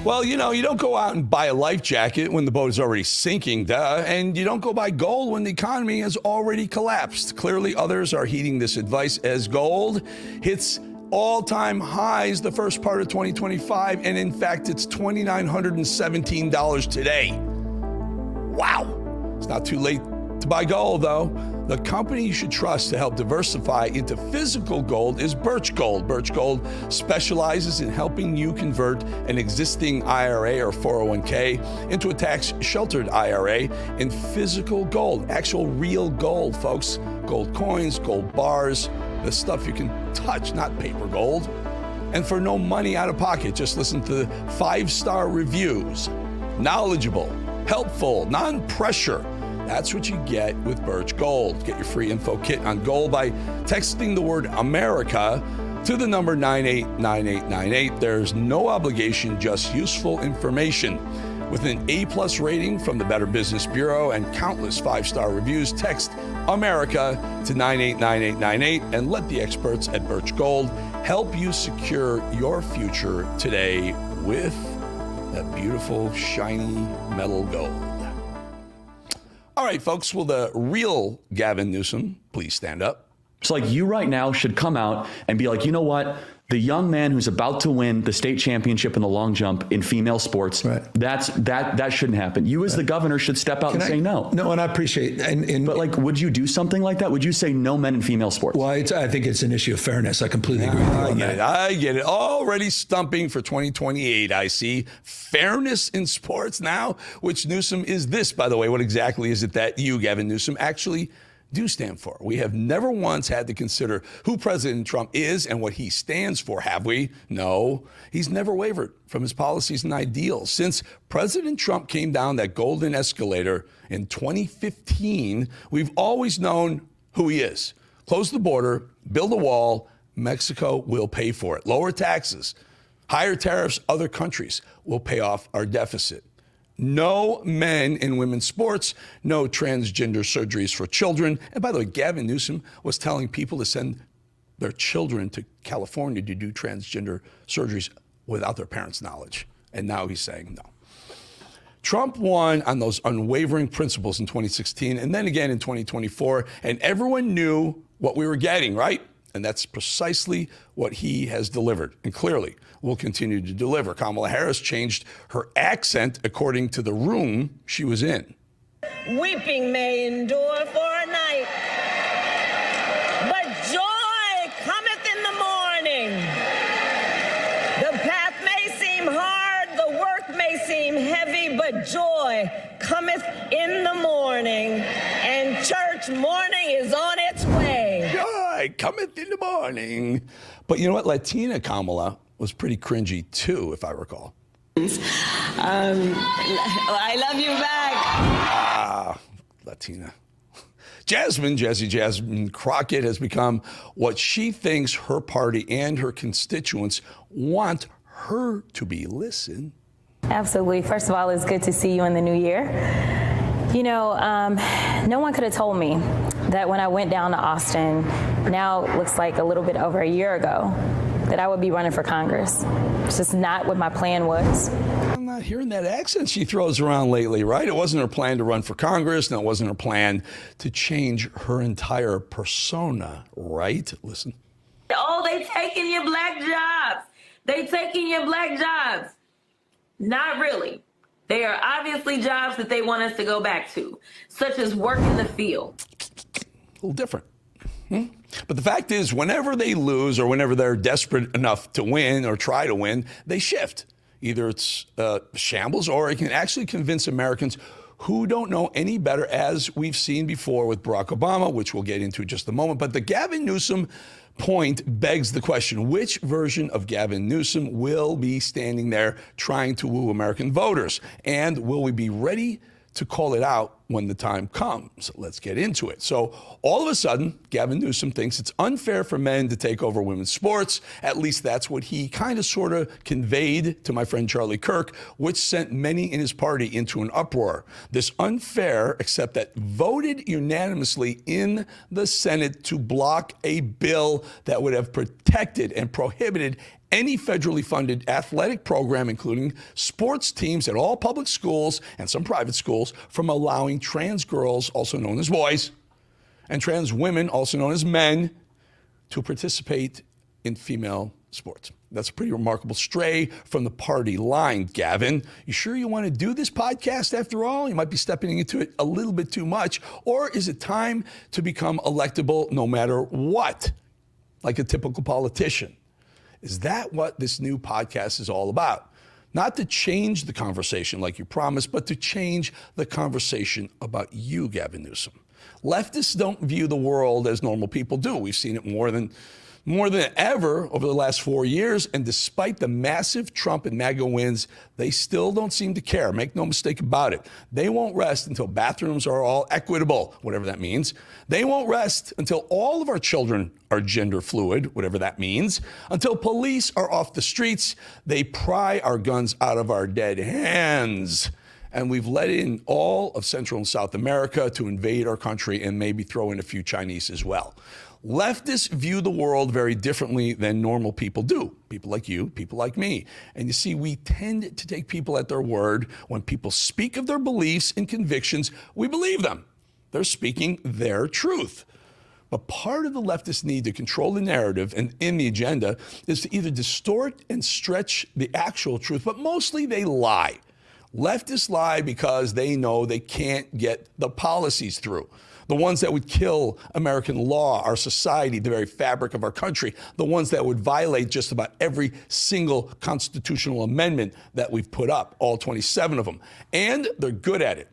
Well, you don't go out and buy a life jacket when the boat is already sinking, and you don't go buy gold when the economy has already collapsed. Clearly, others are heeding this advice as gold hits all-time highs the first part of 2025, and in fact, it's $2,917 today. Wow. It's not too late to buy gold, though. The company you should trust to help diversify into physical gold is Birch Gold. Birch Gold specializes in helping you convert an existing IRA or 401k into a tax-sheltered IRA in physical gold, actual real gold, folks. Gold coins, gold bars, the stuff you can touch, not paper gold. And for no money out of pocket, just listen to the 5-star reviews. Knowledgeable, helpful, non-pressure. That's what you get with Birch Gold. Get your free info kit on gold by texting the word America to the number 989898. There's no obligation, just useful information. With an A+ rating from the Better Business Bureau and countless 5-star reviews, text America to 989898 and let the experts at Birch Gold help you secure your future today with that beautiful, shiny metal gold. All right, folks, will the real Gavin Newsom please stand up? It's like you right now should come out and be like, you know what? The young man who's about to win the state championship in the long jump in female sports, that shouldn't happen. You as the governor should step out and say no. No, and I appreciate it. But like, would you do something like that? Would you say no men in female sports? Well, I think it's an issue of fairness. I completely agree with you on that. I get it. Already stumping for 2028, I see. Fairness in sports now, which Newsom is this, by the way. What exactly is it that you, Gavin Newsom, actually do stand for? We have never once had to consider who President Trump is and what he stands for, have we? No. He's never wavered from his policies and ideals. Since President Trump came down that golden escalator in 2015, we've always known who he is. Close the border, build a wall, Mexico will pay for it. Lower taxes, higher tariffs, other countries will pay off our deficit. No men in women's sports, no transgender surgeries for children. And by the way, Gavin Newsom was telling people to send their children to California to do transgender surgeries without their parents' knowledge. And now he's saying no. Trump won on those unwavering principles in 2016 and then again in 2024. And everyone knew what we were getting, right? And that's precisely what he has delivered, and clearly will continue to deliver. Kamala Harris changed her accent according to the room she was in. Weeping may endure for a night, but joy cometh in the morning. The path may seem hard, the work may seem heavy, but joy cometh in the morning, and church morning is on its way. Joy cometh in the morning. But you know what? Latina Kamala was pretty cringy too, if I recall. I love you back. Latina. Jazzy Jasmine Crockett has become what she thinks her party and her constituents want her to be. Listen. Absolutely. First of all, it's good to see you in the new year. You know, no one could have told me that when I went down to Austin, now it looks like a little bit over a year ago, that I would be running for Congress. It's just not what my plan was. I'm not hearing that accent she throws around lately, right? It wasn't her plan to run for Congress, and it wasn't her plan to change her entire persona, right? Listen. Oh, they taking your black jobs. They taking your black jobs. Not really. They are obviously jobs that they want us to go back to, such as work in the field. A little different. But the fact is, whenever they lose or whenever they're desperate enough to win or try to win, they shift. Either it's shambles or it can actually convince Americans who don't know any better, as we've seen before with Barack Obama, which we'll get into in just a moment. But the Gavin Newsom point begs the question, which version of Gavin Newsom will be standing there trying to woo American voters? And will we be ready to call it out when the time comes? Let's get into it. So all of a sudden, Gavin Newsom thinks it's unfair for men to take over women's sports. At least that's what he kind of sort of conveyed to my friend Charlie Kirk, which sent many in his party into an uproar. This unfair, except that voted unanimously in the Senate to block a bill that would have protected and prohibited any federally funded athletic program, including sports teams at all public schools and some private schools, from allowing trans girls, also known as boys, and trans women, also known as men, to participate in female sports. That's a pretty remarkable stray from the party line, Gavin. You sure you want to do this podcast after all? You might be stepping into it a little bit too much. Or is it time to become electable no matter what, like a typical politician? Is that what this new podcast is all about? Not to change the conversation like you promised, but to change the conversation about you, Gavin Newsom. Leftists don't view the world as normal people do. We've seen it more than ever over the last 4 years, and despite the massive Trump and MAGA wins, they still don't seem to care. Make no mistake about it. They won't rest until bathrooms are all equitable, whatever that means. They won't rest until all of our children are gender fluid, whatever that means. Until police are off the streets, they pry our guns out of our dead hands. And we've let in all of Central and South America to invade our country and maybe throw in a few Chinese as well. Leftists view the world very differently than normal people do. People like you, people like me. And you see, we tend to take people at their word. When people speak of their beliefs and convictions, we believe them. They're speaking their truth. But part of the leftist need to control the narrative and in the agenda is to either distort and stretch the actual truth, but mostly they lie. Leftists lie because they know they can't get the policies through. The ones that would kill American law, our society, the very fabric of our country, the ones that would violate just about every single constitutional amendment that we've put up, all 27 of them. And they're good at it.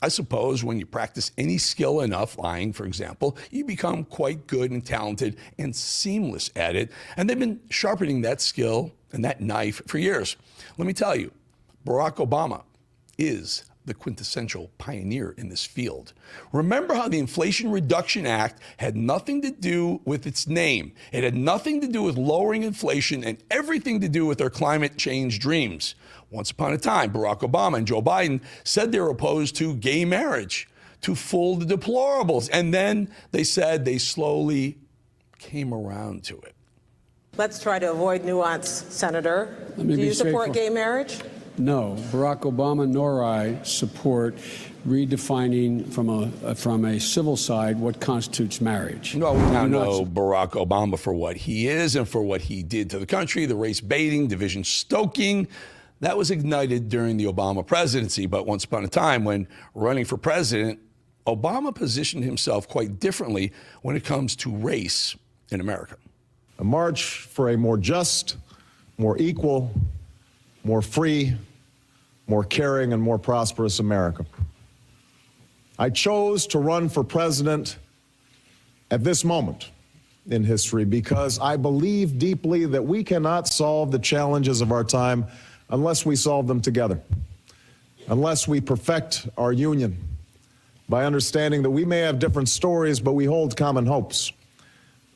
I suppose when you practice any skill enough, lying, for example, you become quite good and talented and seamless at it. And they've been sharpening that skill and that knife for years. Let me tell you, Barack Obama is the quintessential pioneer in this field. Remember how the Inflation Reduction Act had nothing to do with its name. It had nothing to do with lowering inflation and everything to do with their climate change dreams. Once upon a time, Barack Obama and Joe Biden said they were opposed to gay marriage, to full the deplorables. And then they said they slowly came around to it. Let's try to avoid nuance, Senator. Do you support gay marriage? No, Barack Obama nor I support redefining from a civil side what constitutes marriage. No, we now know Barack Obama for what he is and for what he did to the country, the race baiting, division stoking. That was ignited during the Obama presidency. But once upon a time, when running for president, Obama positioned himself quite differently when it comes to race in America. A march for a more just, more equal, more free, more caring, and more prosperous America. I chose to run for president at this moment in history because I believe deeply that we cannot solve the challenges of our time unless we solve them together, unless we perfect our union by understanding that we may have different stories, but we hold common hopes,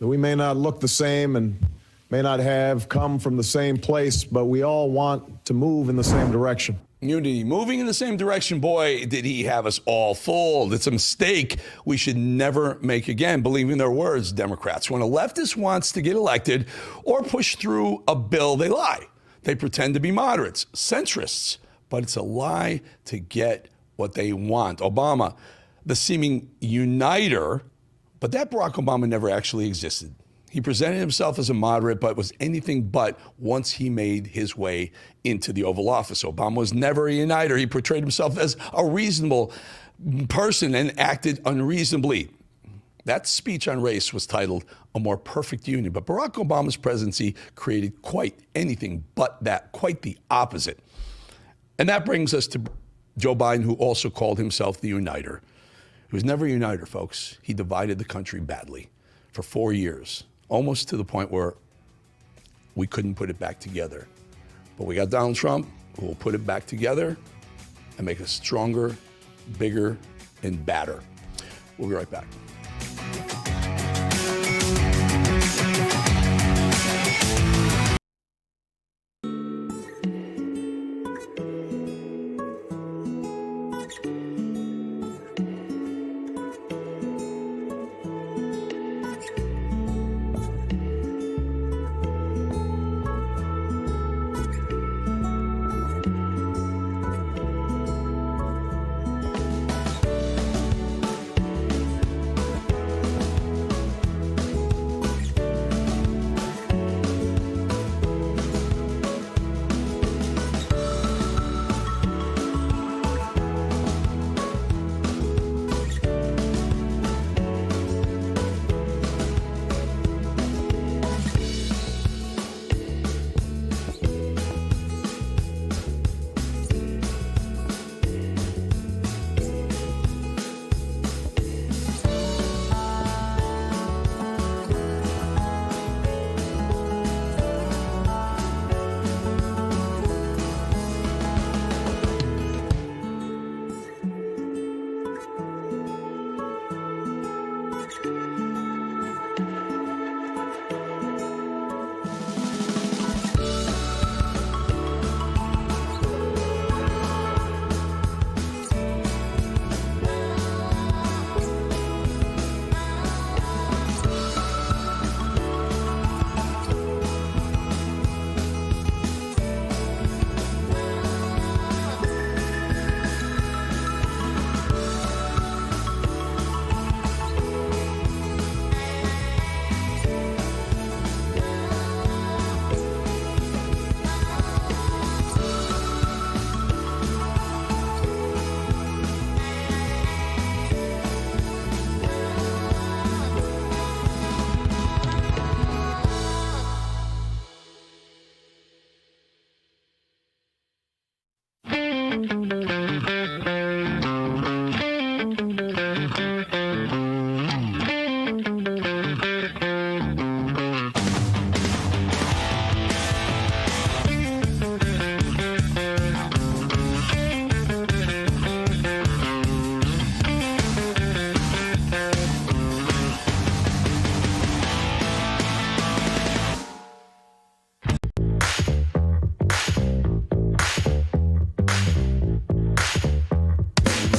that we may not look the same and may not have come from the same place, but we all want to move in the same direction. Unity, moving in the same direction. Boy, did he have us all fooled. It's a mistake we should never make again, believing their words, Democrats. When a leftist wants to get elected or push through a bill, they lie. They pretend to be moderates, centrists, but it's a lie to get what they want. Obama, the seeming uniter, but that Barack Obama never actually existed. He presented himself as a moderate, but was anything but once he made his way into the Oval Office. Obama was never a uniter. He portrayed himself as a reasonable person and acted unreasonably. That speech on race was titled A More Perfect Union. But Barack Obama's presidency created quite anything but that, quite the opposite. And that brings us to Joe Biden, who also called himself the uniter. He was never a uniter, folks. He divided the country badly for 4 years. Almost to the point where we couldn't put it back together. But we got Donald Trump, who will put it back together and make us stronger, bigger, and badder. We'll be right back.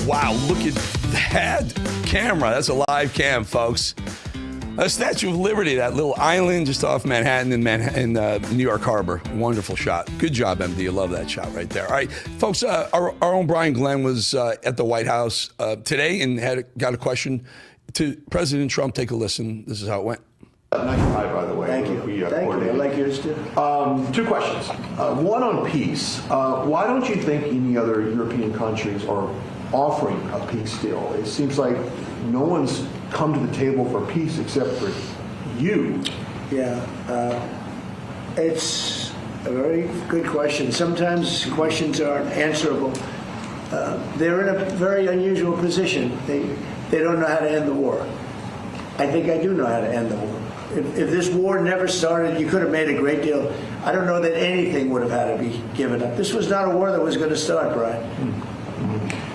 Wow, look at that camera. That's a live cam, folks. A Statue of Liberty, that little island just off Manhattan in New York Harbor. Wonderful shot. Good job, MD. I love that shot right there. All right, folks, our own Brian Glenn was at the White House today and got a question to President Trump. Take a listen. This is how it went. Nice tie, by the way. Thank you. Thank you. I like yours too. Two questions. One on peace. Why don't you think any other European countries are offering a peace deal? It seems like no one's come to the table for peace except for you. Yeah. It's a very good question. Sometimes questions aren't answerable. They're in a very unusual position. They don't know how to end the war. I think I do know how to end the war. If this war never started, you could have made a great deal. I don't know that anything would have had to be given up. This was not a war that was going to start, Brian.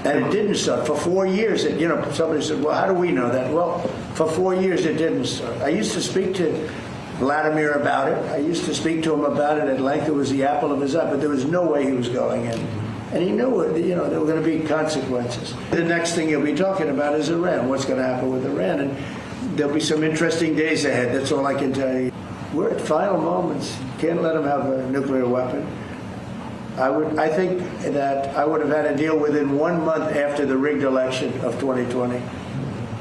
And it didn't start. For 4 years, somebody said, well, how do we know that? Well, for 4 years, it didn't start. I used to speak to Vladimir about it. I used to speak to him about it at length. It was the apple of his eye, but there was no way he was going in. And he knew there were going to be consequences. The next thing he'll be talking about is Iran. What's going to happen with Iran? And there'll be some interesting days ahead. That's all I can tell you. We're at final moments. Can't let him have a nuclear weapon. I think that I would have had a deal within 1 month after the rigged election of 2020.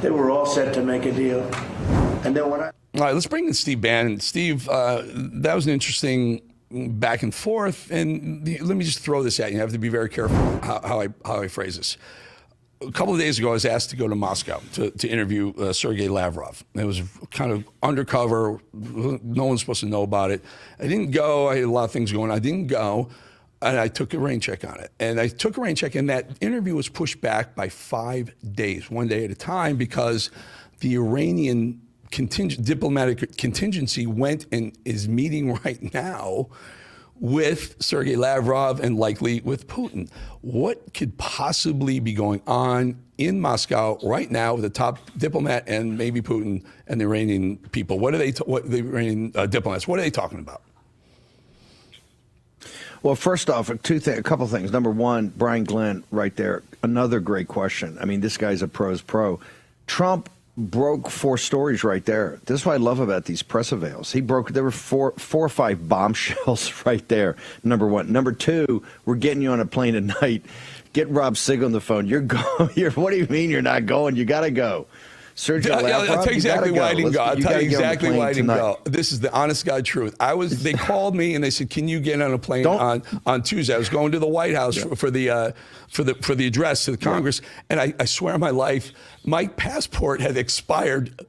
They were all set to make a deal. And then when I... All right, let's bring in Steve Bannon. Steve, that was an interesting back and forth. And let me just throw this at you. I have to be very careful how I phrase this. A couple of days ago, I was asked to go to Moscow to interview Sergei Lavrov. It was kind of undercover. No one's supposed to know about it. I didn't go. I had a lot of things going on. I didn't go. And I took a rain check on it. And I took a rain check, and that interview was pushed back by 5 days, 1 day at a time, because the Iranian diplomatic contingency went and is meeting right now with Sergei Lavrov and likely with Putin. What could possibly be going on in Moscow right now with the top diplomat and maybe Putin and the Iranian people? What are the Iranian diplomats, what are they talking about? Well, first off, a couple things. Number one, Brian Glenn right there, another great question. I mean, this guy's a pro's pro. Trump broke 4 stories right there. This is what I love about these press avails. There were four or five bombshells right there, number one. Number two, we're getting you on a plane tonight. Get Rob Sig on the phone. You're going. What do you mean you're not going? You got to go. Sergio Lavrov, I'll tell you exactly why I didn't go. I'll tell you exactly why I didn't go. This is the honest God truth. They called me and they said, "Can you get on a plane on Tuesday?" I was going to the White House for the address to the Congress, and I swear on my life, my passport had expired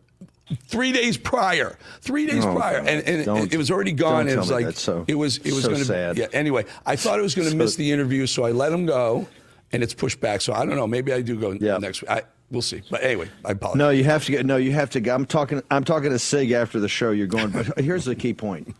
3 days prior. 3 days prior, and it was already gone. It was like it was going to sad. Yeah. Anyway, I thought it was going to miss the interview, so I let him go, and it's pushed back. So I don't know. Maybe I do go next week. We'll see. But anyway, I apologize. No, you have to get. No, you have to go. I'm talking to Sig after the show. You're going. But here's the key point.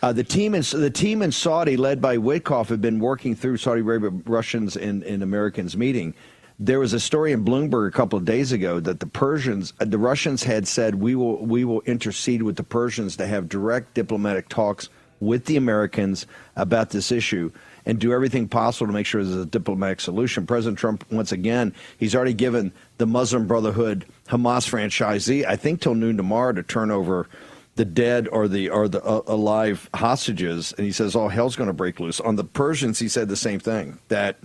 The team in Saudi, led by Witkoff, have been working through Saudi Arabia, Russians, and Americans meeting. There was a story in Bloomberg a couple of days ago that the Russians had said, we will intercede with the Persians to have direct diplomatic talks with the Americans about this issue and do everything possible to make sure there's a diplomatic solution. President Trump, once again, he's already given the Muslim Brotherhood Hamas franchisee, I think till noon tomorrow, to turn over the dead or the alive hostages. And he says, oh, hell's going to break loose. On the Persians, he said the same thing, that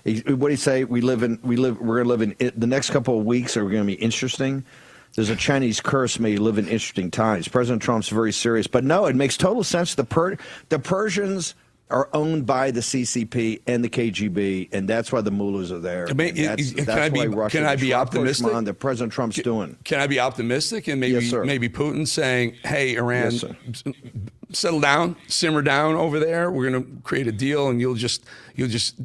what did he say? We're going to live in the next couple of weeks are going to be interesting. There's a Chinese curse, may live in interesting times. President Trump's very serious. But no, it makes total sense. The Persians are owned by the CCP and the KGB, and that's why the mullahs are there. Can I be optimistic? That President Trump's doing. Can I be optimistic? And maybe Putin saying, hey, Iran, settle down, simmer down over there. We're going to create a deal, and you'll just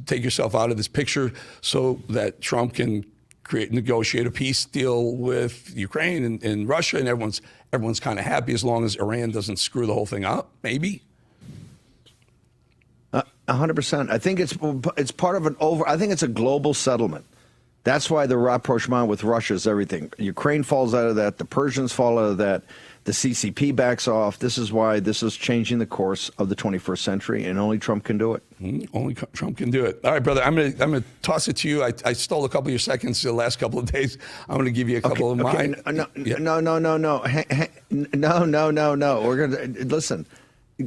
take yourself out of this picture so that Trump can negotiate a peace deal with Ukraine and Russia, and everyone's kind of happy as long as Iran doesn't screw the whole thing up. Maybe. 100%. I think it's part of I think it's a global settlement. That's why the rapprochement with Russia is everything. Ukraine falls out of that. The Persians fall out of that. The CCP backs off. This is why this is changing the course of the 21st century, and only Trump can do it. Only Trump can do it. All right, brother, I'm gonna toss it to you. I stole a couple of your seconds the last couple of days. I'm going to give you a couple of mine. No. We're going to listen.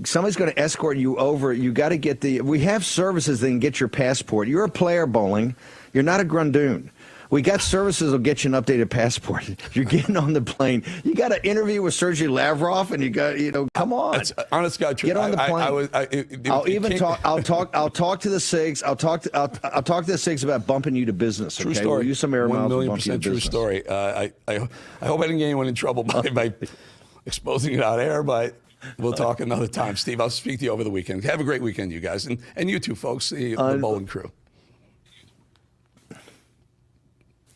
Somebody's going to escort you over. You got to get we have services that can get your passport. You're a player, Bolling. You're not a grundoon. We got services that'll get you an updated passport. You're getting on the plane. You got an interview with Sergey Lavrov, and you got, come on. That's honest God truth. Get on the plane. I'll talk to the SIGs. I'll talk to the SIGs about bumping you to business. True okay? story. We'll use some air miles. 1,000,000% true story. I hope I didn't get anyone in trouble by exposing it out air, but we'll talk another time. Steve, I'll speak to you over the weekend. Have a great weekend, you guys, and you too, folks, the Bolling crew.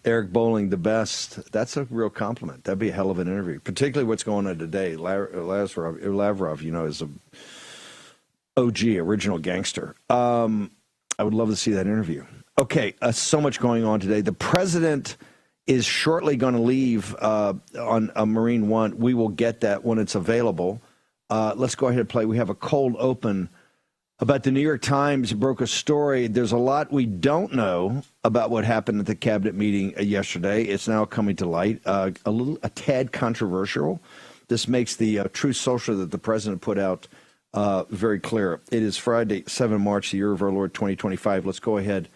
Eric Bolling, the best. That's a real compliment. That'd be a hell of an interview, particularly what's going on today. Lavrov, is a OG, original gangster. I would love to see that interview. Okay, so much going on today. The president is shortly going to leave on a Marine One. We will get that when it's available. Let's go ahead and play. We have a cold open about the New York Times broke a story. There's a lot we don't know about what happened at the cabinet meeting yesterday. It's now coming to light. A tad controversial. This makes the Truth Social that the president put out very clear. It is Friday, 7 March, the year of our Lord 2025. Let's go ahead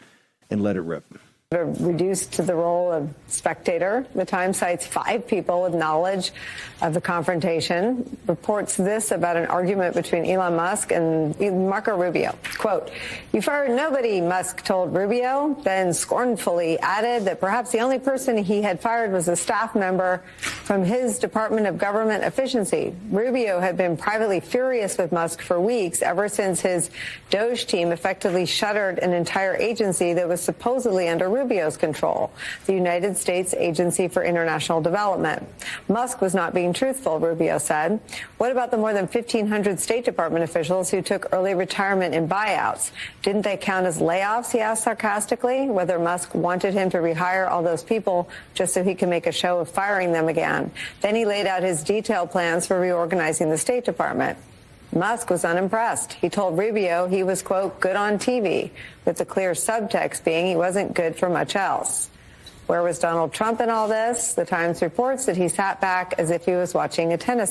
and let it rip. Reduced to the role of spectator. The Times cites 5 people with knowledge of the confrontation. Reports this about an argument between Elon Musk and Marco Rubio. Quote, "You fired nobody," Musk told Rubio, then scornfully added that perhaps the only person he had fired was a staff member from his Department of Government Efficiency. Rubio had been privately furious with Musk for weeks, ever since his Doge team effectively shuttered an entire agency that was supposedly under Rubio's control, the United States Agency for International Development. Musk was not being truthful, Rubio said. What about the more than 1,500 State Department officials who took early retirement and buyouts? Didn't they count as layoffs, he asked sarcastically, whether Musk wanted him to rehire all those people just so he could make a show of firing them again. Then he laid out his detailed plans for reorganizing the State Department. Musk was unimpressed. He told Rubio he was, quote, good on TV, with the clear subtext being he wasn't good for much else. Where was Donald Trump in all this? The Times reports that he sat back as if he was watching a tennis